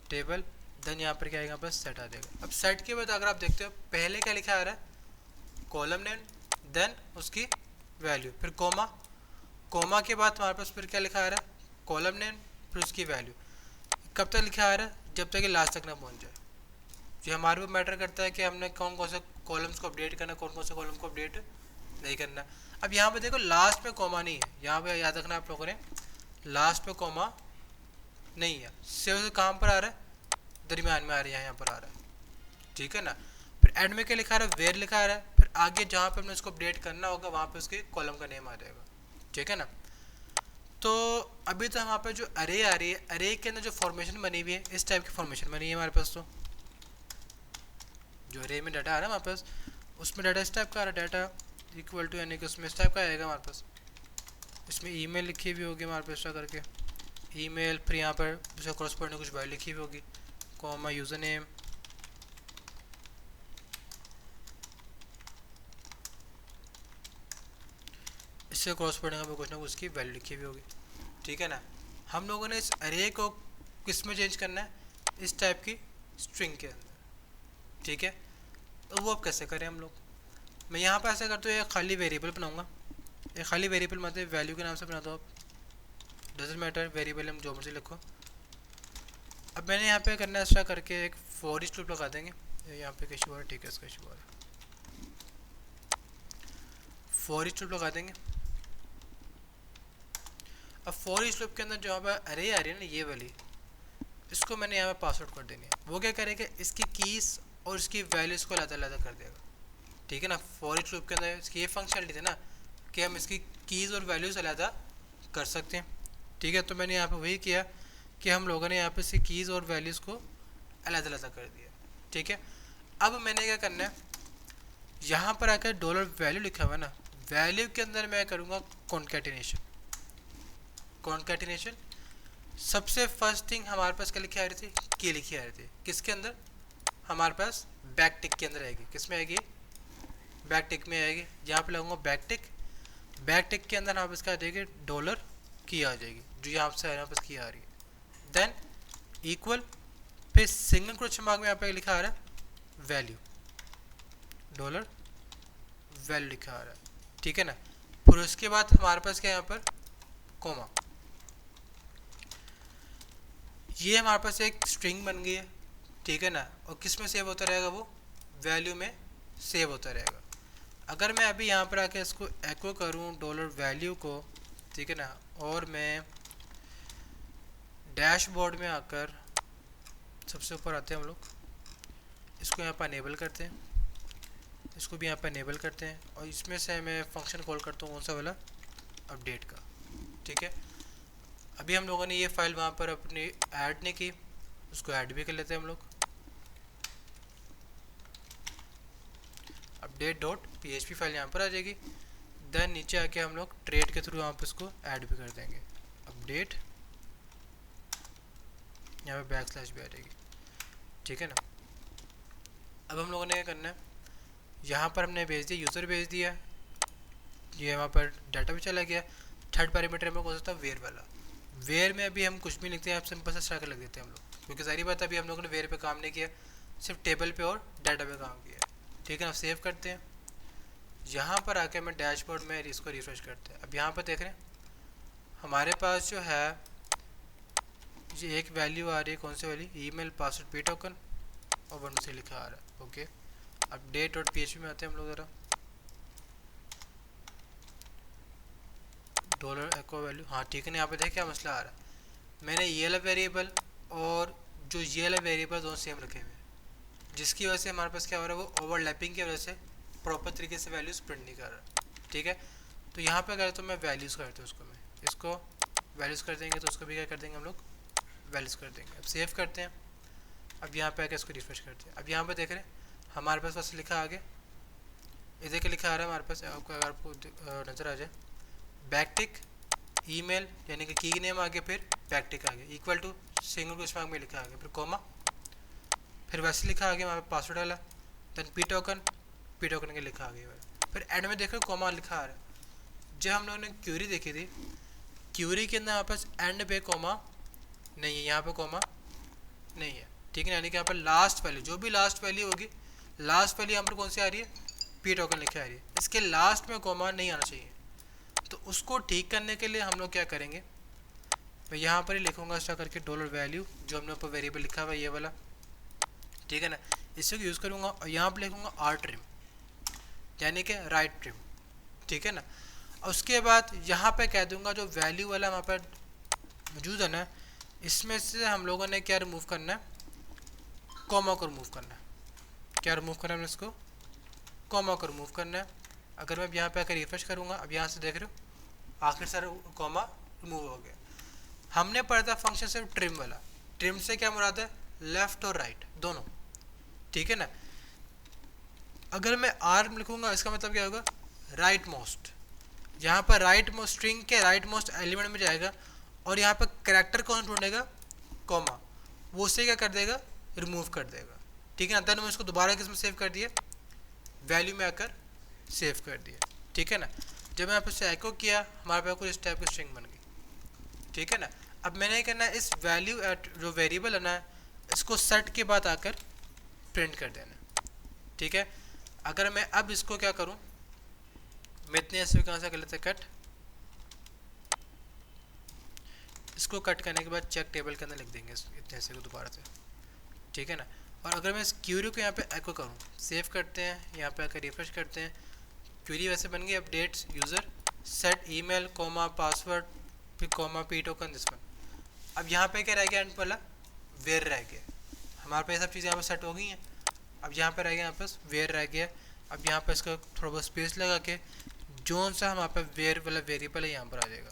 टेबल, देन यहाँ पर क्या आएगा, बस सेट आ जाएगा। अब सेट के बाद अगर आप देखते हो पहले क्या लिखा आ रहा है, कॉलम नेम, देन उसकी वैल्यू, फिर कोमा के बाद हमारे पास फिर क्या लिखा आ रहा है, कॉलम नेम, फिर उसकी वैल्यू। कब तक लिखा आ रहा है, जब तक कि लास्ट तक ना पहुँच जाए। जो हमारे को मैटर करता है कि हमने कौन कौन से कॉलम्स को अपडेट करना, कौन कौन से कॉलम को अपडेट नहीं करना। अब यहाँ पे देखो लास्ट में कॉमा नहीं है, यहाँ पे याद रखना आप लोगों ने, लास्ट पे कॉमा नहीं है, सिर्फ काम पर आ रहा है, दरमियान में आ रहा है, यहाँ पर आ रहा है, ठीक है ना। फिर एंड में क्या लिखा रहा है, वेयर लिखा आ रहा है, फिर आगे जहाँ पे हमने इसको अपडेट करना होगा वहाँ पे उसके कॉलम का नेम आ जाएगा, ठीक है ना। तो अभी तो वहाँ पे जो अरे आ रही है, अरे के अंदर जो फॉर्मेशन बनी हुई है, इस टाइप की फॉर्मेशन बनी है हमारे पास। तो जो अरे में डाटा आ रहा है हमारे पास, उसमें डाटा इस टाइप का आ रहा है, डाटा इक्वल टू, यानी कि उसमें इस टाइप का आएगा हमारे पास। इसमें ईमेल लिखी हुई होगी हमारे पास, ऐसा करके ईमेल, फिर यहाँ पर उसका क्रॉसपोर्डिंग कुछ वैल्यू लिखी हुई होगी, कॉमा यूज़र नेम, जिससे क्रॉस पढ़ेंगे वो कुछ ना कुछ उसकी वैल्यू लिखी हुई होगी, ठीक है ना। हम लोगों ने इस अरे को किस में चेंज करना है, इस टाइप की स्ट्रिंग के अंदर, ठीक है। तो वो अब कैसे करें हम लोग, मैं यहाँ पर ऐसे करते हुए एक खाली वेरिएबल बनाऊँगा। एक खाली वेरिएबल मतलब वैल्यू के नाम से बना दो आप, डजंट मैटर, वेरिएबल हम जो मर्जी लिखो। अब मैंने यहाँ पे करना है एक्स्ट्रा करके एक फॉर ईच लूप लगा देंगे। यहाँ पे कैश हुआ है, ठीक है, इसका इशू हुआ है, फॉर ईच लूप लगा देंगे। अब फॉर ईच लूप के अंदर जो यहाँ पर अरे आ रही है ना ये वाली, इसको मैंने यहाँ पे पासवर्ड कर देनी है। वो क्या करेगा, इसकी कीज और इसकी वैल्यूज़ को अलग कर देगा, ठीक है ना। फॉर ईच लूप के अंदर इसकी ये फंक्शनलिटी थी ना कि हम इसकी कीज़ और वैल्यूज़ अलग कर सकते हैं, ठीक है। तो मैंने यहाँ पे वही किया कि हम लोगों ने यहाँ पे इसकी कीज़ और वैल्यूज़ को अलग कर दिया, ठीक है। अब मैंने क्या करना है, यहाँ पर आकर डॉलर वैल्यू लिखा हुआ है ना, वैल्यू के अंदर मैं करूँगा कॉन्कैटिनेशन। कॉन्कैटिनेशन सबसे फर्स्ट थिंग हमारे पास क्या लिखी आ रही थी, की लिखी आ रही थी, किसके अंदर, हमारे पास बैक टिक के अंदर आएगी। किस में आएगी, बैक टिक में आएगी। यहाँ पे लगाऊंगा बैक टिक, बैक टिक के अंदर आप इसका आ जाएगी डॉलर की आ जाएगी, जो यहाँ से यहाँ पर की आ रही है। देन इक्वल, फिर सिंगल क्वेश्चन मार्क में यहाँ पे लिखा आ रहा है वैल्यू, डॉलर वैल्यू लिखा आ रहा है, ठीक है ना। फिर उसके बाद हमारे पास क्या यहाँ पर कोमा, ये हमारे पास एक स्ट्रिंग बन गई है, ठीक है ना। और किस में सेव होता रहेगा, वो वैल्यू में सेव होता रहेगा। अगर मैं अभी यहाँ पर आके इसको एको करूँ डॉलर वैल्यू को, ठीक है ना, और मैं डैशबोर्ड में आकर सबसे ऊपर आते हैं हम लोग, इसको यहाँ पर अनेबल करते हैं, इसको भी यहाँ पर अनेबल करते हैं, और इसमें से मैं फंक्शन कॉल करता हूँ कौन सा वाला, अपडेट का, ठीक है। अभी हम लोगों ने ये फाइल वहाँ पर अपनी ऐड नहीं की, उसको ऐड भी कर लेते हैं हम लोग। अपडेट डॉट PHP फाइल यहाँ पर आ जाएगी। देन नीचे आके हम लोग ट्रेड के थ्रू यहाँ पर इसको ऐड भी कर देंगे, अपडेट, यहाँ पे बैकस्लैश भी आ जाएगी, ठीक है ना। अब हम लोगों ने क्या करना है, यहाँ पर हमने भेज दिया, यूज़र भेज दिया, ये वहाँ पर डाटा भी चला गया। थर्ड पैरामीटर में कौन सा था, वेयर वाला। वेयर में अभी हम कुछ भी लिखते हैं, आप सिंपल सा स्ट्रक्चर लग देते हैं हम लोग, क्योंकि सारी बात अभी हम लोगों ने वेयर पे काम नहीं किया, सिर्फ टेबल पे और डाटा पे काम किया, ठीक है ना। सेव करते हैं, यहाँ पर आके मैं डैशबोर्ड में इसको रिफ्रेश करते हैं। अब यहाँ पर देख रहे हैं हमारे पास जो है ये एक वैल्यू आ रही है, कौन सी वाली, ईमेल पासवर्ड पी टोकन और 1 से लिखा आ रहा है, ओके। अपडेट और PHP में आते हैं हम लोग ज़रा, डॉलर एको वैल्यू, हाँ ठीक है ना। यहाँ पे देखिए क्या मसला आ रहा है, मैंने ये वाला वेरिएबल और जो ये वाला वेरिएबल दोनों सेम रखे हुए हैं, जिसकी वजह से हमारे पास क्या हो रहा है, वो ओवरलैपिंग की वजह से प्रॉपर तरीके से वैल्यूज़ प्रिंट नहीं कर रहा, ठीक है। तो यहाँ पे अगर तो मैं वैल्यूज़ करता हूँ, उसको मैं इसको वैल्यूज़ कर देंगे, तो उसको भी क्या कर देंगे हम लोग, वैल्यूज़ कर देंगे। अब सेव करते हैं, अब यहाँ पे आके इसको रिफ्रेश करते हैं। अब यहाँ पे देख रहे हैं हमारे पास बस लिखा आगे, इधर के लिखा आ रहा है हमारे पास, आपको अगर आपको नज़र आ जाए, बैकटिक ईमेल यानी कि की नेम आगे, फिर बैकटिक आगे, equal to single question mark में लिखा आगे, फिर कोमा, फिर वैसे लिखा आगे वहाँ पे पासवर्ड डाला, देन पी टोकन के लिखा आगे, फिर एंड में देखो कोमा लिखा आ रहा है। जब हम लोगों ने क्यूरी देखी थी, क्यूरी के अंदर हमारे पास एंड पे कोमा नहीं है, यहाँ पे कोमा नहीं है, ठीक है। यानी कि यहाँ पर लास्ट वैल्यू, जो भी लास्ट वैल्यू होगी, लास्ट वैल्यू यहाँ पर कौन सी आ रही है, पी टोकन लिखी आ रही है, इसके लास्ट में कोमा नहीं आना चाहिए। तो उसको ठीक करने के लिए हम लोग क्या करेंगे, मैं यहाँ पर ही लिखूँगा एक्स्ट्रा करके डॉलर वैल्यू, जो हमने ऊपर वेरिएबल लिखा हुआ है ये वाला, ठीक है ना, इसे यूज़ करूँगा। और यहाँ पर लिखूँगा आर ट्रिम यानी कि राइट ट्रिम, ठीक है ना। और उसके बाद यहाँ पे कह दूँगा जो वैल्यू वाला वहाँ पर मौजूद है ना, इसमें से हम लोगों ने क्या रिमूव करना है, कॉमा को रिमूव करना है। क्या रिमूव करना है, इसको कॉमा को रिमूव करना है। अगर मैं यहाँ पे आकर रिफ्रेश करूँगा, अब यहाँ से देख रहे हो आखिर सर कॉमा रिमूव हो गया। हमने पढ़ा था फंक्शन सिर्फ ट्रिम वाला, ट्रिम से क्या मुराद है, लेफ्ट और राइट दोनों, ठीक है ना। अगर मैं आर लिखूँगा इसका मतलब क्या होगा, राइट मोस्ट, यहाँ पर राइट मोस्ट स्ट्रिंग के राइट मोस्ट एलिमेंट में जाएगा, और यहाँ पर कैरेक्टर कौन ढूंढेगा, कॉमा, वो उसे क्या कर देगा, रिमूव कर देगा, ठीक है ना। देन मैं इसको दोबारा किस में सेव कर दिया, वैल्यू में आकर सेव कर दिया, ठीक है ना। जब मैं यहाँ पे एको किया हमारे पास कुछ इस टाइप की स्ट्रिंग बन गई, ठीक है ना। अब मैंने क्या करना है, इस वैल्यू एट जो वेरिएबल है ना, इसको सेट के बाद आकर प्रिंट कर देना, ठीक है। अगर मैं अब इसको क्या करूँ, मैं इतने ऐसे कहाँ से कर लेते हैं कट, इसको कट करने के बाद चेक टेबल के अंदर लिख देंगे इतने ऐसे को दोबारा से, ठीक है ना। और अगर मैं इस क्यूरी को यहाँ पे एको करूँ, सेव करते हैं, यहाँ पे आकर रिफ्रेश करते हैं, क्यूरी वैसे बन गई, updates user set email comma password फिर comma P token this one. अब यहाँ पे क्या रह गया, एंड वाला वेयर रह गया, हमारे पे सब चीज़ें यहाँ पे सेट हो गई हैं। अब यहाँ पे रह गया, यहाँ पे वेयर रह गया। अब यहाँ पे इसको थोड़ा बहुत स्पेस लगा के जोन सा हमारे पे वेयर वाला वेरिएबल है यहाँ पर आ जाएगा,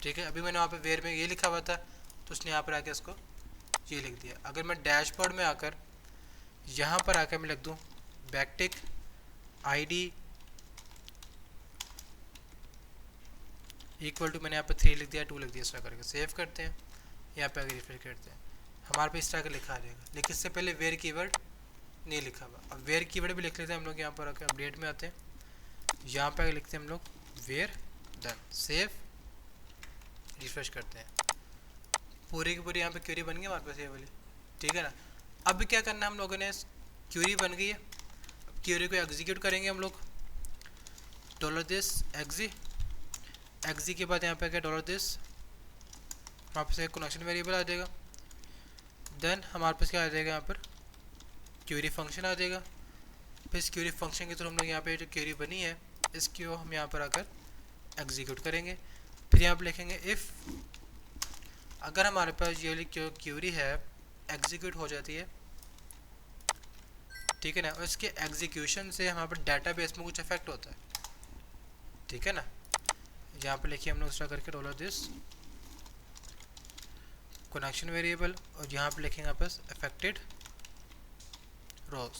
ठीक है। अभी मैंने वहाँ पे वेयर में ये लिखा हुआ था तो उसने यहाँ पर आके इसको ये लिख दिया। अगर मैं डैशबोर्ड में आकर यहाँ पर आकर मैं लिख दूँ बैकटिक ID इक्वल टू, मैंने यहाँ पे 3 लिख दिया, 2 लिख दिया, इस तरह करके सेव करते हैं, यहाँ पे आगे रिफ्रेश करते हैं, हमारे पे इस तरह का लिखा आ जाएगा। लेकिन इससे पहले वेयर कीवर्ड नहीं लिखा हुआ। अब वेयर कीवर्ड भी लिख लेते हैं हम लोग, यहाँ पर आकर अपडेट में आते हैं, यहाँ पे आगे लिखते हैं हम लोग वेयर, डन, सेव, रिफ्रेश करते हैं, पूरी की पूरी यहाँ पे क्यूरी बन गई हमारे पास ये वाली, ठीक है ना। अब क्या करना है हम लोगों ने, क्यूरी बन गई है, अब क्यूरी को एग्जीक्यूट करेंगे हम लोग, $this एक्जी के बाद यहाँ पे क्या $this, वहाँ पे कनेक्शन वेरिएबल आ जाएगा। देन हमारे पास क्या आ जाएगा, यहाँ पर क्यूरी फंक्शन आ जाएगा। फिर इस क्यूरी फंक्शन के थ्रू हम लोग यहाँ पे जो क्यूरी बनी है इसको हम यहाँ पर आकर एग्जीक्यूट करेंगे। फिर यहाँ पर लिखेंगे इफ़, अगर हमारे पास ये वाली क्यूरी है एग्जीक्यूट हो जाती है, ठीक है ना, और इसके एग्जीक्यूशन से हमारे पर डाटाबेस में कुछ इफेक्ट होता है, ठीक है ना। यहाँ पे लिखिए हमने उसका करके $this कनेक्शन वेरिएबल, और यहाँ पे लिखेंगे आपस अफेक्टेड रोज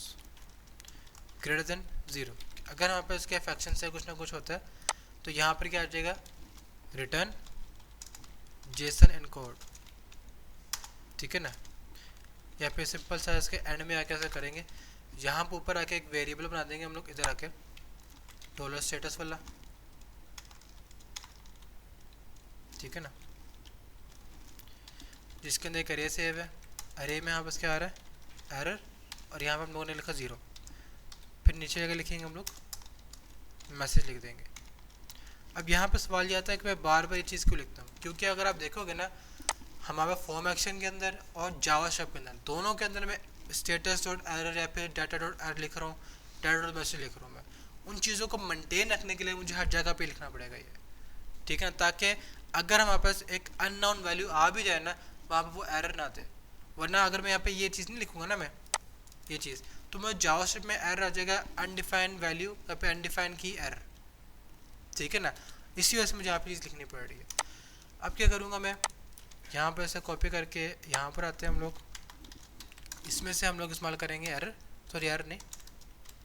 ग्रेटर देन 0। अगर हमारे पास इसके अफेक्शन से कुछ ना कुछ होता है तो यहाँ पर क्या आ जाएगा, रिटर्न जेसन एनकोड, ठीक है ना। या फिर सिंपल सा इसके एंड में आके ऐसा करेंगे, यहाँ पर ऊपर आके एक वेरिएबल बना देंगे हम लोग, इधर आके $स्टेटस वाला, ठीक है ना, जिसके अंदर एक अरे सेव है। अरे में यहाँ बस क्या आ रहा है, एरर, और यहाँ पर हम लोगों ने लिखा 0। फिर नीचे जगह लिखेंगे हम लोग मैसेज लिख देंगे। अब यहाँ पर सवाल ये आता है कि मैं बार बार ये चीज़ क्यों लिखता हूँ, क्योंकि अगर आप देखोगे ना हमारा फॉर्म एक्शन के अंदर और जावास्क्रिप्ट के अंदर दोनों के अंदर मैं स्टेटस डॉट एरर या फिर डाटा डॉट एरर लिख रहा हूँ, डाटा डॉट मैसेज लिख रहा हूँ, मैं उन चीज़ों को मेंटेन रखने के लिए मुझे हर जगह पे लिखना पड़ेगा ये, ठीक है ना, ताकि अगर हमारे पास एक अननोन वैल्यू आ भी जाए ना वहाँ पर वो एरर ना दे। वरना अगर मैं यहाँ पे ये चीज़ नहीं लिखूँगा ना, मैं ये चीज़, तो मैं जावास्क्रिप्ट में एरर आ जाएगा अनडिफाइंड वैल्यू या फिर अनडिफाइंड की एरर, ठीक है ना। इसी वजह से मुझे यहाँ पे चीज़ लिखनी पड़ रही है। अब क्या करूँगा मैं, यहाँ पर ऐसे कॉपी करके यहाँ पर आते हैं हम लोग, इसमें से हम लोग इस्तेमाल करेंगे एरर, सॉरी एरर नहीं,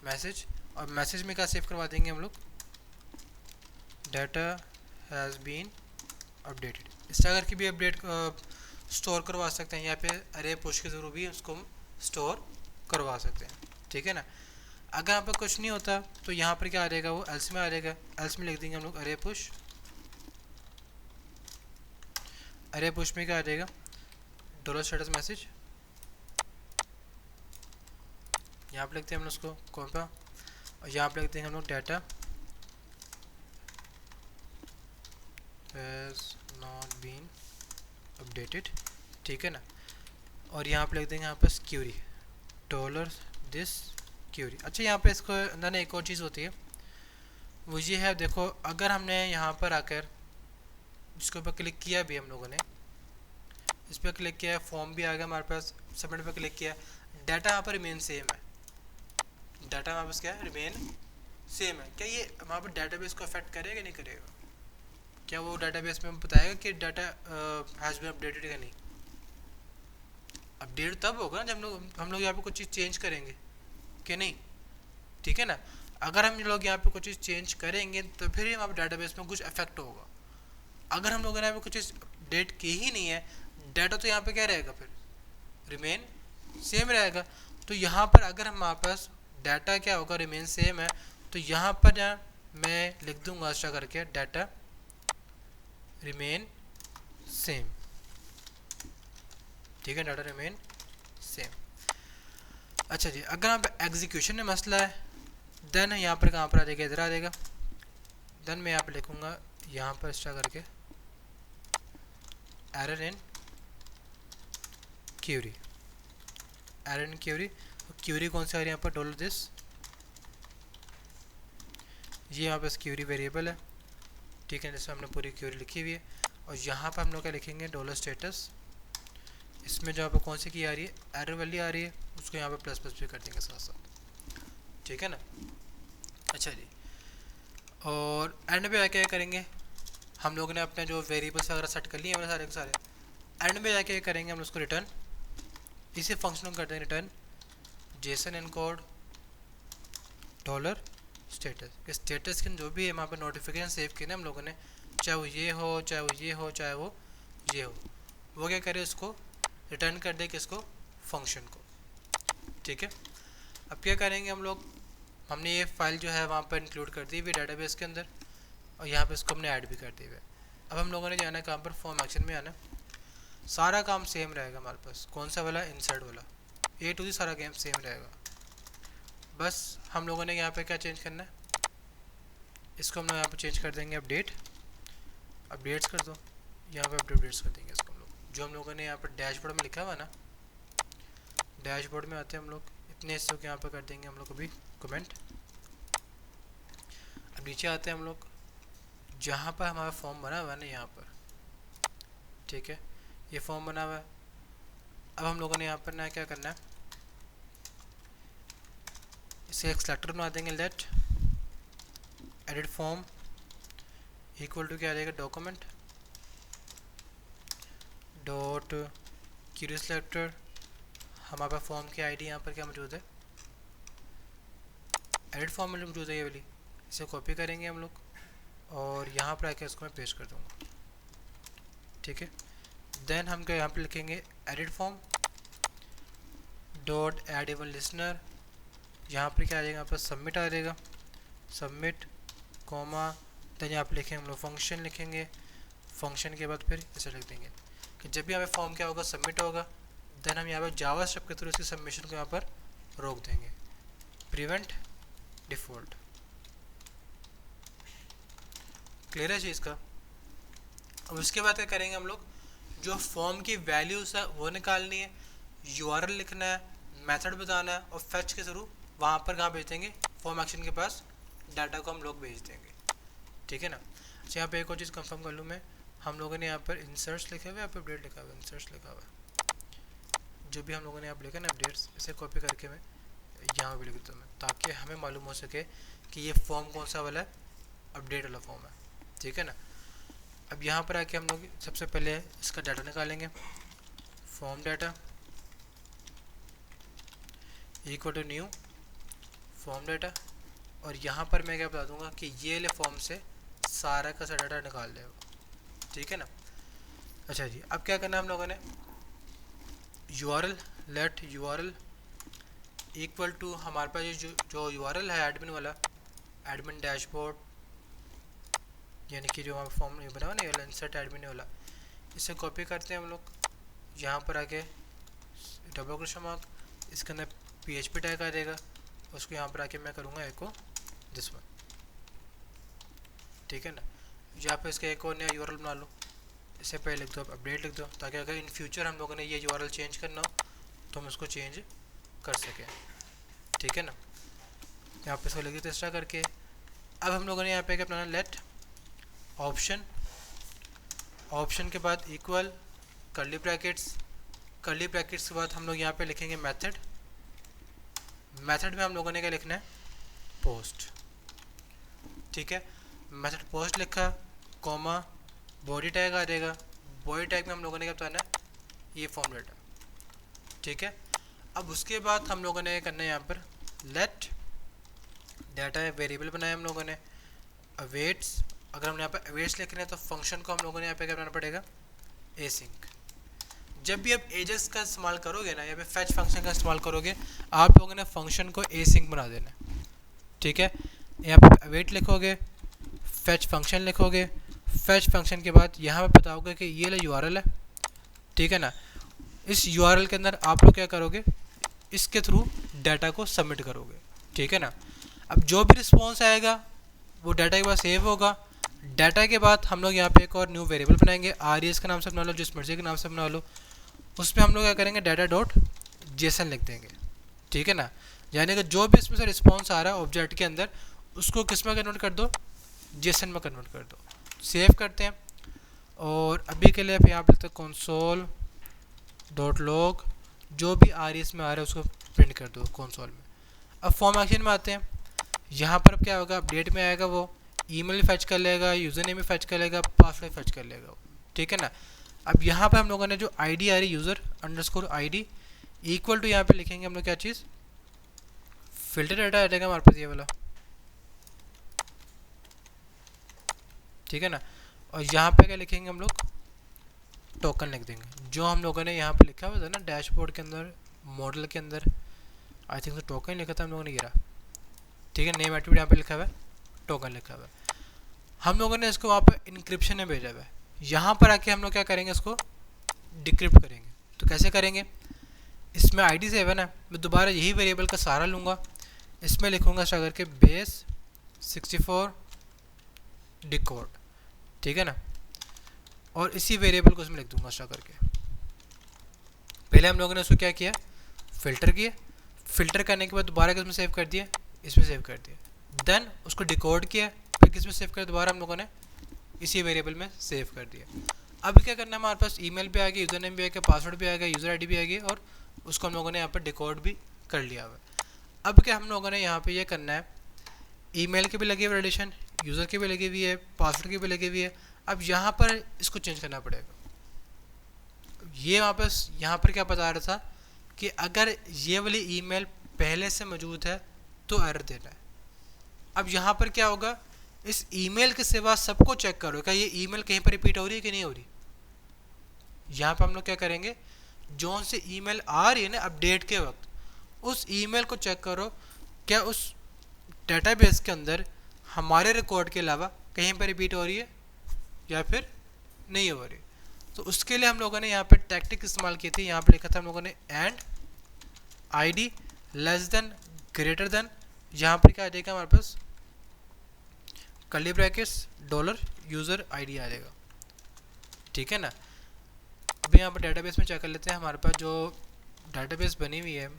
मैसेज, और मैसेज में क्या सेव करवा देंगे हम लोग, डाटा हैज़ बीन अपडेटेड, इस तरह करके भी अपडेट स्टोर करवा सकते हैं, या फिर अरे पुश के थ्रू भी उसको स्टोर करवा सकते हैं, ठीक है ना। अगर यहाँ पर कुछ नहीं होता तो यहाँ पर क्या आ जाएगा, वो एल्स में आ जाएगा, एल्स में लिख देंगे हम लोग अरे पुश, अरे पुश में क्या आ जाएगा, $स्टेटस मैसेज, यहाँ पर लिखते हैं हम लोग उसको कॉम्पा, और यहाँ पर लिखते हैं हम लोग data has not been updated, ठीक है ना। और यहाँ पे लिख देंगे यहाँ पर क्यूरी $this क्यूरी। अच्छा यहाँ पे इसको अंदर एक और चीज़ होती है, वो ये है, देखो अगर हमने यहाँ पर आकर इसके ऊपर क्लिक किया भी, हम लोगों ने इस पर क्लिक किया, फॉर्म भी आ गया हमारे पास, सबमिट पर क्लिक किया, डाटा यहाँ पर रिमेन सेम है, डाटा हमारे पास क्या है, रिमेन सेम है। क्या ये हमारे पास डाटाबेस को अफेक्ट करेगा नहीं करेगा, क्या वो डाटाबेस में बताएगा कि डाटा हैज़ बीन अपडेटेड या नहीं। अपडेट तब होगा ना जब हम लोग यहाँ पे कुछ चीज़ चेंज करेंगे, कि नहीं, ठीक है ना। अगर हम लोग यहाँ पे कुछ चीज़ चेंज करेंगे तो फिर ही हमारे डाटाबेस में कुछ इफेक्ट होगा। अगर हम लोगों ने यहाँ पे कुछ चीज़ अपडेट की ही नहीं है, डाटा तो यहाँ पे क्या रहेगा, फिर रिमेन सेम रहेगा। तो यहाँ पर अगर हमारे पास डाटा क्या होगा, रिमेन सेम है, तो यहाँ पर मैं लिख दूंगा एक्स्ट्रा करके डाटा रिमेन सेम, ठीक है, डाटा रिमेन सेम। अच्छा जी, अगर यहाँ पे एग्जीक्यूशन में मसला है देन यहाँ पर कहाँ पर आ जाएगा, इधर आ जाएगा। देन मैं यहाँ पे लिखूँगा यहाँ पर एक्स्ट्रा करके error in query, error in query. Query कौन सी आ रही है यहाँ पर, डॉलर दिस, ये यहाँ पर क्यूरी वेरिएबल है, ठीक है, जिसमें हमने पूरी क्यूरी लिखी हुई है। और यहाँ पर हम लोग क्या लिखेंगे, डॉलर स्टेटस, इसमें जो यहाँ पर कौन सी की आ रही है, एरर वैल्यू आ रही है, उसको यहाँ पर प्लस प्लस भी कर देंगे साथ साथ, ठीक है ना। अच्छा जी, और एंड पे आके क्या करेंगे, हम लोगों ने अपने जो वेरिएबल्स वगैरह सेट कर लिए हैं सारे के सारे, एंड में जाके क्या करेंगे हम उसको रिटर्न, इसी फंक्शन को करते हैं return Jason encode dollar status. के स्टेटस के जो भी है वहाँ पर नोटिफिकेशन सेव किए ना हम लोगों ने, चाहे वो ये हो, चाहे वो ये हो, चाहे वो ये हो, वो क्या करे, उसको रिटर्न कर दे किसको, फंक्शन को, ठीक है। अब क्या करेंगे हम लोग, हमने ये फाइल जो है वहाँ पर इंक्लूड कर दी हुई डाटाबेस के अंदर, और यहाँ पे इसको हमने ऐड भी कर दी हुई है। अब हम लोगों ने जाना है कहाँ पर, फॉर्म एक्शन में आना, सारा काम सेम रहेगा हमारे पास, कौन सा वाला, इंसर्ट वाला, ए टू दी सारा गेम सेम रहेगा। बस हम लोगों ने यहाँ पे क्या चेंज करना है, इसको हम लोग यहाँ पे चेंज कर देंगे अपडेट, अपडेट्स कर दो, यहाँ पे अपडेट्स कर देंगे इसको हम लोग, जो हम लोगों ने यहाँ पर डैशबोर्ड में लिखा हुआ ना, डैशबोर्ड में आते हैं हम लोग, इतने हिस्सों के यहाँ पर कर देंगे हम लोग अभी कमेंट। अब नीचे आते हैं हम लोग, जहाँ पर हमारा फॉर्म बना हुआ है ना यहाँ पर, ठीक है, ये फॉर्म बना हुआ है। अब हम लोगों ने यहाँ पर ना क्या करना है, इसे एक सेलेक्टर बना देंगे, let edit form equal to क्या आ जाएगा, डॉक्यूमेंट डॉट क्यूरी सेलेक्टर, हमारे पास फॉर्म की आईडी यहाँ पर क्या मौजूद है, एडिट फॉर्म में मौजूद है ये वाली, इसे कॉपी करेंगे हम लोग और यहाँ पर आके इसको मैं पेस्ट कर दूँगा, ठीक है। देन हम क्या यहाँ पर लिखेंगे, edit form dot add event listener, यहाँ पर क्या आ जाएगा, यहाँ पर सबमिट आ जाएगा, सबमिट कॉमा, देन यहाँ पर लिखेंगे हम लोग फंक्शन, लिखेंगे फंक्शन के बाद फिर इसे लिख देंगे कि जब भी यहाँ पे फॉर्म क्या होगा, सबमिट होगा, देन हम यहाँ पर जावास्क्रिप्ट के थ्रू इसकी सबमिशन को यहाँ पर रोक देंगे, प्रिवेंट डिफ़ॉल्ट। क्लियर है चीज़ का। अब उसके बाद क्या करेंगे हम लोग, जो फॉर्म की वैल्यूज़ है वो निकालनी है, यूआरएल लिखना है, मेथड बताना है, और फेच के थ्रू वहाँ पर कहाँ भेज देंगे, फॉर्म एक्शन के पास डाटा को हम लोग भेज देंगे, ठीक है ना। अच्छा, यहाँ पे एक और चीज़ कंफर्म कर लूँ मैं, हम लोगों ने यहाँ पर इंसर्ट्स लिखे हुए, यहाँ पर अपडेट लिखा हुआ है, इंसर्ट्स लिखा हुआ है, जो भी हम लोगों ने यहाँ पर लिखा ना अपडेट्स, इसे कॉपी करके मैं यहाँ भी लिख देता हूँ मैं, ताकि हमें मालूम हो सके कि ये फॉर्म कौन सा वाला है, अपडेट वाला फॉर्म है, ठीक है ना। अब यहाँ पर आके हम लोग सबसे पहले इसका डाटा निकालेंगे, form data equal to new form data, और यहाँ पर मैं क्या बता दूंगा कि ये ले फॉर्म से सारा का सारा डाटा निकाल देगा, ठीक है ना। अच्छा जी, अब क्या करना है हम लोगों ने, URL let URL equal to हमारे पास जो यूआरएल है एडमिन वाला, एडमिन डैशबोर्ड, यानी कि जो हमारा फॉर्म बना हुआ ना वाला इंसर्ट एडमिन वाला, इसे कॉपी करते हैं हम लोग, यहाँ पर आके डबल क्वेश्चन मार्क, इसके अंदर PHP टैग आ जाएगा, उसको यहाँ पर आके मैं करूँगा एको दिस वन, ठीक है ना। यहाँ पे इसका एक और नया यूआरएल बना लो, इसे पहले लिख दो, अपडेट लिख दो, ताकि अगर इन फ्यूचर हम लोगों ने ये यूआरएल चेंज करना हो तो हम इसको चेंज कर सकें, ठीक है ना। यहाँ पे इसको लिख देते एक्स्ट्रा करके। अब हम लोगों ने यहाँ पे क्या अपना लेट ऑप्शन, ऑप्शन के बाद equal curly brackets, curly brackets के बाद हम लोग यहाँ पे लिखेंगे मेथड, मेथड में हम लोगों ने क्या लिखना है, पोस्ट, ठीक है। मेथड पोस्ट लिखा, कॉमा, बॉडी टैग आ जाएगा, बॉडी टैग में हम लोगों ने क्या बताना है, ये फॉर्म डाटा, ठीक है। अब उसके बाद हम लोगों ने करना है यहाँ पर लेट डाटा वेरिएबल बनाया हम लोगों ने, अवेट्स, अगर हम यहाँ पर अवेट्स लिख रहे हैं तो फंक्शन को हम लोगों ने यहाँ पे क्या बनाना पड़ेगा, एसिंक। जब भी आप एजेस का इस्तेमाल करोगे ना, यहाँ पे फैच फंक्शन का इस्तेमाल करोगे, आप लोगों ने फंक्शन को एसिंक बना देना है, ठीक है। यहाँ पे अवेट लिखोगे, फैच फंक्शन लिखोगे, फैच फंक्शन के बाद यहाँ पे बताओगे कि ये यूआरएल है, ठीक है ना। इस यूआरएल के अंदर आप लोग क्या करोगे, इसके थ्रू डाटा को सबमिट करोगे, ठीक है ना। अब जो भी रिस्पॉन्स आएगा वो डाटा के बाद सेव होगा। डाटा के बाद हम लोग यहाँ पे एक और न्यू वेरिएबल बनाएंगे, आर का नाम से बना लो, जिस मर्जी के नाम से बना लो। उसमें हम लोग क्या करेंगे, डाटा डॉट जेसन लिख देंगे, ठीक है ना। यानी कि जो भी इसमें से रिस्पॉन्स आ रहा है ऑब्जेक्ट के अंदर, उसको किस में कन्वर्ट कर दो, जेसन में कन्वर्ट कर दो। सेव करते हैं और अभी के लिए आप यहाँ पर लिखते हैं कंसोल डॉट लॉग, जो भी आर में आ रहा है उसको प्रिंट कर दो कंसोल में। अब फॉर्म एक्शन में आते हैं। यहाँ पर अब क्या होगा, अपडेट में आएगा वो ईमेल फैच कर लेगा, यूज़र नेम भी फैच कर लेगा, पासवर्ड फैच कर लेगा, ठीक है ना। अब यहाँ पर हम लोगों ने जो आईडी आ रही user underscore ID equal to यहाँ पे लिखेंगे हम लोग क्या चीज़, फिल्टर डाटा आ जाएगा हमारे पास ये वाला, ठीक है ना। और यहाँ पे क्या लिखेंगे हम लोग, टोकन लिख देंगे, जो हम लोगों ने यहाँ पे लिखा हुआ था ना डैशबोर्ड के अंदर, मॉडल के अंदर, आई थिंक तो टोकन लिखा था हम लोगों ने, गिरा, ठीक है। नेम एट्रीब्यूट यहाँ पे लिखा हुआ है, टोकन लिखा हुआ है। हम लोगों ने इसको वहाँ पर इनक्रिप्शन में भेजा हुआ है। यहाँ पर आके हम लोग क्या करेंगे, इसको डिक्रिप्ट करेंगे। तो कैसे करेंगे, इसमें आईडी सेव है ना, मैं दोबारा यही वेरिएबल का सहारा लूँगा, इसमें लिखूँगा स्टार्ट करके बेस 64 डिकोड, ठीक है ना। और इसी वेरिएबल को इसमें लिख दूँगा स्टार्ट करके। पहले हम लोगों ने उसको क्या किया, फ़िल्टर किया, फ़िल्टर करने के बाद दोबारा किसमें सेव कर दिया, इसमें सेव कर दिया। देन उसको डिकोड किया, फिर किसमें सेव कर, दोबारा हम लोगों ने इसी वेरिएबल में सेव कर दिया। अब क्या करना है, हमारे पास ईमेल भी आ गया, यूज़र नेम भी आ गया, पासवर्ड भी आ गया, यूज़र आईडी भी आ गई, और उसको हम लोगों ने यहाँ पर डिकोड भी कर लिया हुआ है। अब क्या हम लोगों ने यहाँ पे ये करना है, ईमेल के भी लगे हुए रिलेशन, यूज़र के भी लगी हुई है, पासवर्ड की भी लगी हुई है। अब यहाँ पर इसको चेंज करना पड़ेगा। ये वापस यहाँ पर क्या बता रहा था कि अगर ये वाली ईमेल पहले से मौजूद है तो एरर देना है। अब यहाँ पर क्या होगा, इस ईमेल के सिवा सबको चेक करो क्या ये ईमेल कहीं पर रिपीट हो रही है कि नहीं हो रही। यहाँ पर हम लोग क्या करेंगे, जो से ईमेल आ रही है ना अपडेट के वक्त, उस ईमेल को चेक करो क्या उस डेटाबेस के अंदर हमारे रिकॉर्ड के अलावा कहीं पर रिपीट हो रही है या फिर नहीं हो रही। तो उसके लिए हम लोगों ने यहाँ पे टैक्टिक इस्तेमाल की थी। यहाँ पे लिखा था हम लोगों ने and ID less than greater than, यहाँ पर क्या आ जाएगा हमारे पास, curly brackets dollar user ID आ जाएगा, ठीक है ना। अभी यहाँ पर डेटाबेस में चेक कर लेते हैं, हमारे पास जो डेटाबेस बनी हुई है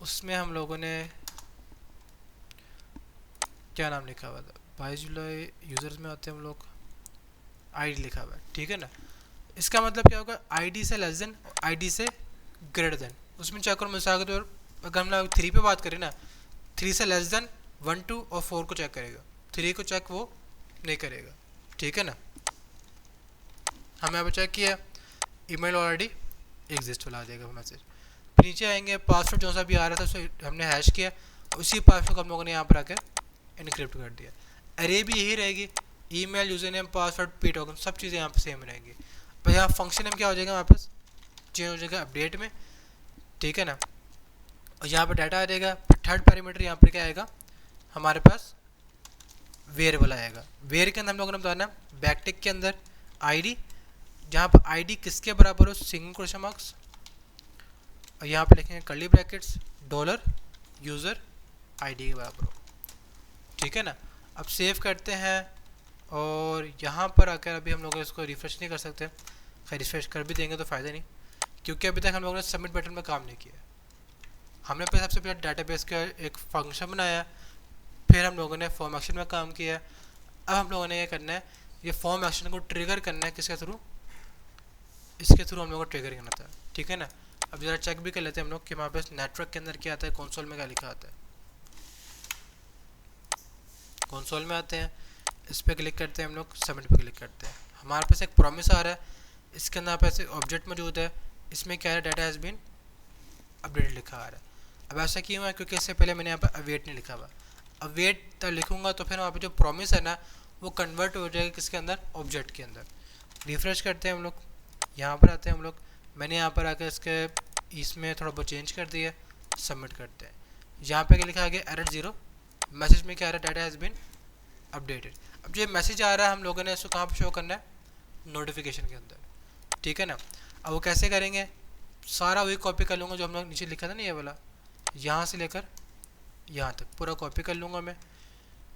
उसमें हम लोगों ने क्या नाम लिखा हुआ था, 22 जुलाई यूज़र्स में आते हैं हम लोग, आईडी लिखा हुआ है, ठीक है ना। इसका मतलब क्या होगा, आईडी से लेस देन, आईडी से ग्रेटर देन। उसमें चेक करो मिसाल के तौर अगर हम लोग 3 पे बात करें ना, 3 से लेस देन 1 2 और 4 को चेक करेगा, 3 को चेक वो नहीं करेगा, ठीक है ना। हमने यहाँ पर चेक किया, ईमेल ऑलरेडी एग्जिस्ट वाला आ जाएगा मैसेज। फिर नीचे आएंगे, पासवर्ड जो सा भी आ रहा था उसे हमने हैश किया, उसी पासवर्ड को हम लोगों ने यहाँ पर आकर इनक्रिप्ट कर दिया। अरे भी यही रहेगी, email user name password P token सब चीज़ें यहाँ पर सेम रहेंगी। पर यहाँ फंक्शन नेम क्या हो जाएगा वापस चेंज हो जाएगा अपडेट में, ठीक है ना। और यहाँ पर डाटा आ जाएगा। थर्ड पैरामीटर यहाँ पर क्या आएगा हमारे पास, वेयर वाला आएगा। वेयर के अंदर हम लोगों ने बताना बैकटिक के अंदर आईडी, जहाँ पर आईडी किसके बराबर हो, सिंगल क्वेश्चन मार्क्स, और यहाँ पे लिखेंगे curly brackets dollar user ID के बराबर हो, ठीक है ना। अब सेव करते हैं और यहाँ पर आकर अभी हम लोग इसको रिफ्रेश नहीं कर सकते, खैर रिफ्रेश कर भी देंगे तो फ़ायदा नहीं, क्योंकि अभी तक हम लोगों ने सबमिट बटन में काम नहीं किया। हमने पहले सबसे पहले डाटाबेस का एक फंक्शन बनाया, फिर हम लोगों ने फॉर्म एक्शन में काम किया। अब हम लोगों ने ये करना है, ये फॉर्म एक्शन को ट्रिगर करना है किसके थ्रू, इसके थ्रू हम लोगों को ट्रिगर करना था, ठीक है ना। अब ज़रा चेक भी कर लेते हैं हम लोग कि हमारे पास नेटवर्क के अंदर क्या आता है, कंसोल में क्या लिखा आता है। कंसोल में आते हैं, इस पर क्लिक करते हैं हम लोग, सबमिट पे क्लिक करते हैं। हमारे पास एक प्रॉमिस आ रहा है, इसके अंदर पास एक ऑब्जेक्ट मौजूद है, इसमें क्या है, डाटा हैज़ बीन अपडेटेड लिखा आ रहा है। अब ऐसा क्यों हुआ है, क्योंकि इससे पहले मैंने यहाँ पर अवेट नहीं लिखा हुआ। अवेट तब लिखूँगा तो फिर वहाँ पर जो प्रॉमिस है ना वो कन्वर्ट हो जाएगा किसके अंदर, ऑब्जेक्ट के अंदर। रिफ्रेश करते हैं हम लोग, यहाँ पर आते हैं हम लोग, मैंने यहाँ पर आकर इसके इसमें थोड़ा बहुत चेंज कर दिया, सबमिट करते हैं। यहाँ पे क्या लिखा आ गया, एरर 0 मैसेज में क्या आ रहा है, डाटा हैज़ बीन अपडेटेड। अब जो मैसेज आ रहा है हम लोगों ने इसको कहाँ पर शो करना है, नोटिफिकेशन के अंदर, ठीक है ना। अब वो कैसे करेंगे, सारा वही कॉपी कर लूँगा जो हम लोग नीचे लिखा था ना, ये वाला, यहाँ से लेकर यहाँ तक पूरा कॉपी कर लूँगा मैं,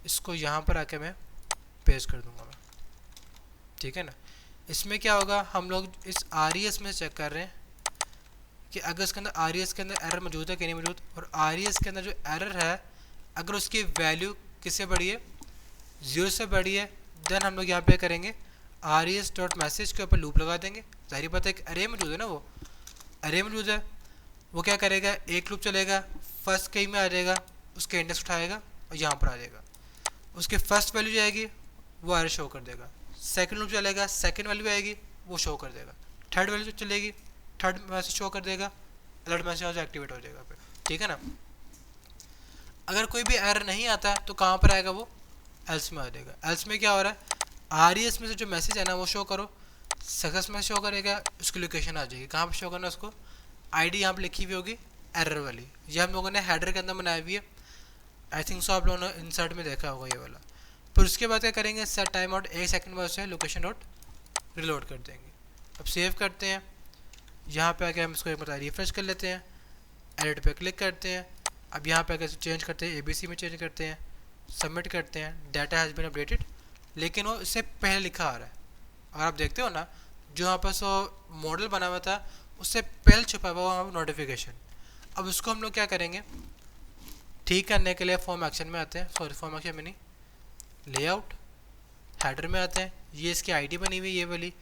इसको यहाँ पर आके मैं पेस्ट कर दूँगा मैं, ठीक है ना। इसमें क्या होगा, हम लोग इस RES में चेक कर रहे हैं कि अगर इसके अंदर RES के अंदर एरर मौजूद है कि नहीं मौजूद, और RES के अंदर जो एरर है अगर उसकी वैल्यू किससे बड़ी है, 0 से बड़ी है, देन हम लोग यहाँ पे करेंगे RES.message के ऊपर लूप लगा देंगे। जाहिर बात है एक अरे मौजूद है ना, वो अरे मौजूद है, वो क्या करेगा, एक लूप चलेगा, फर्स्ट कहीं में आ जाएगा, उसके इंडेक्स उठाएगा और यहाँ पर आ जाएगा, उसके फर्स्ट वैल्यू जाएगी वो एरर शो कर देगा, सेकंड लूप चलेगा, सेकंड वैल्यू आएगी वो शो कर देगा, थर्ड वैल्यू चलेगी, थर्ड मैसेज शो कर देगा, अलर्ट मैसेज एक्टिवेट हो जाएगा फिर, ठीक है ना। अगर कोई भी एरर नहीं आता तो कहाँ पर आएगा, वो एल्स में आ जाएगा। एल्स में क्या हो रहा है, RES में से जो मैसेज है ना वो शो करो, सक्सेस में शो करेगा, उसकी लोकेशन आ जाएगी, कहाँ पर शो करना, उसको ID यहाँ पर लिखी हुई होगी एरर वाली, ये हम लोगों ने हेडर के अंदर बनाई हुई है, आई थिंक सो आप लोगों ने इंसर्ट में देखा होगा ये वाला। फिर उसके बाद क्या करेंगे, सेट टाइम आउट 1 सेकंड में उसे लोकेशन डॉट रिलोड कर देंगे। अब सेव करते हैं, यहाँ पे आके हम इसको एक बार रिफ्रेश कर लेते हैं, एडिट पे क्लिक करते हैं, अब यहाँ पे आके चेंज करते हैं, ABC में चेंज करते हैं, सबमिट करते हैं, डाटा हैज़ बीन अपडेटेड, लेकिन वो इससे पहले लिखा आ रहा है। और आप देखते हो ना जो यहाँ पर सो मॉडल बना हुआ था उससे पहले छुपा हुआ वहाँ नोटिफिकेशन। अब उसको हम लोग क्या करेंगे, ठीक करने के लिए फॉर्म एक्शन में आते हैं, सॉरी फॉर्म एक्शन में नहीं, लेआउट हेडर में आते हैं, ये इसकी ID बनी हुई ये वाली,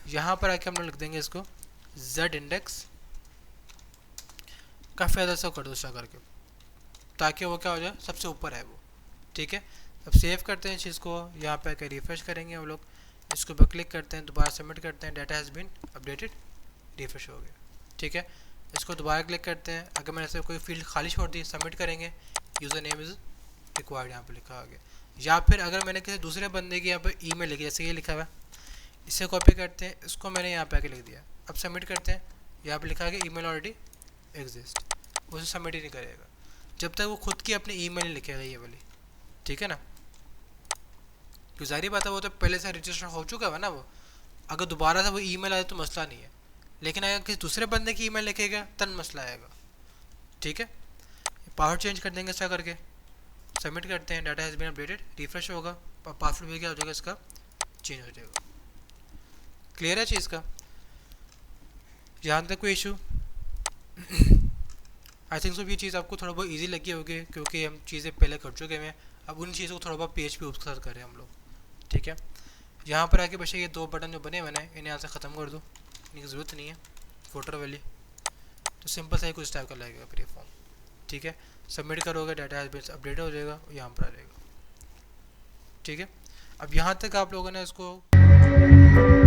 यहाँ पर आके हम लोग लिख देंगे इसको Z इंडेक्स, काफ़ी ज़्यादा सा कर दूसरा करके, ताकि वो क्या हो जाए सबसे ऊपर है वो, ठीक है। अब सेव करते हैं इस चीज़ को, यहाँ पे आके रिफ्रेश करेंगे हम लोग, इसके ऊपर क्लिक करते हैं, दोबारा सबमिट करते हैं, data has been updated, refresh हो गया, ठीक है। इसको दोबारा क्लिक करते हैं, अगर मैंने ऐसे कोई फील्ड खाली छोड़ दी, सबमिट करेंगे, यूज़र नेम इज़ रिक्वायर्ड यहाँ पे लिखा आ गया। या फिर अगर मैंने किसी दूसरे बंदे की यहाँ पे ईमेल लिखी, जैसे ये लिखा हुआ है, इसे कॉपी करते हैं, इसको मैंने यहाँ पे आके लिख दिया, अब सबमिट करते हैं, यहाँ पे लिखा है कि ईमेल ऑलरेडी एग्जिस्ट, उसे सबमिट ही नहीं करेगा जब तक वो खुद की अपनी ईमेल नहीं लिखेगा ये वाली, ठीक है ना। क्योंकि जाहिर बात है वो तो पहले से रजिस्टर हो चुका है ना, वो अगर दोबारा से वो ईमेल आए तो मसला नहीं है, लेकिन अगर किसी दूसरे बंदे की ईमेल लिखेगा तब मसला आएगा, ठीक है। पासवर्ड चेंज कर देंगे इसका करके, सबमिट करते हैं, data has been updated, refresh होगा, पासवर्ड भी क्या हो जाएगा इसका चेंज हो जाएगा। क्लियर है चीज़ का, यहाँ तक कोई इशू? आई थिंक सो ये चीज़ आपको थोड़ा बहुत इजी लगी होगी क्योंकि हम चीज़ें पहले कर चुके हैं, अब उन चीज़ों को थोड़ा बहुत PHP उसके साथ करें हम लोग, ठीक है। यहाँ पर आके बस ये 2 बटन जो बने हुए हैं इन्हें यहाँ से ख़त्म कर दो, इनकी ज़रूरत नहीं है, फोटर वाली, तो सिंपल सा ही कुछ टाइप का लगेगा फिर ये फॉर्म, ठीक है। सबमिट करोगे, डाटा हैज़ बीन अपडेट हो जाएगा, यहाँ पर आ जाएगा, ठीक है। अब यहाँ तक आप लोगों ने इसको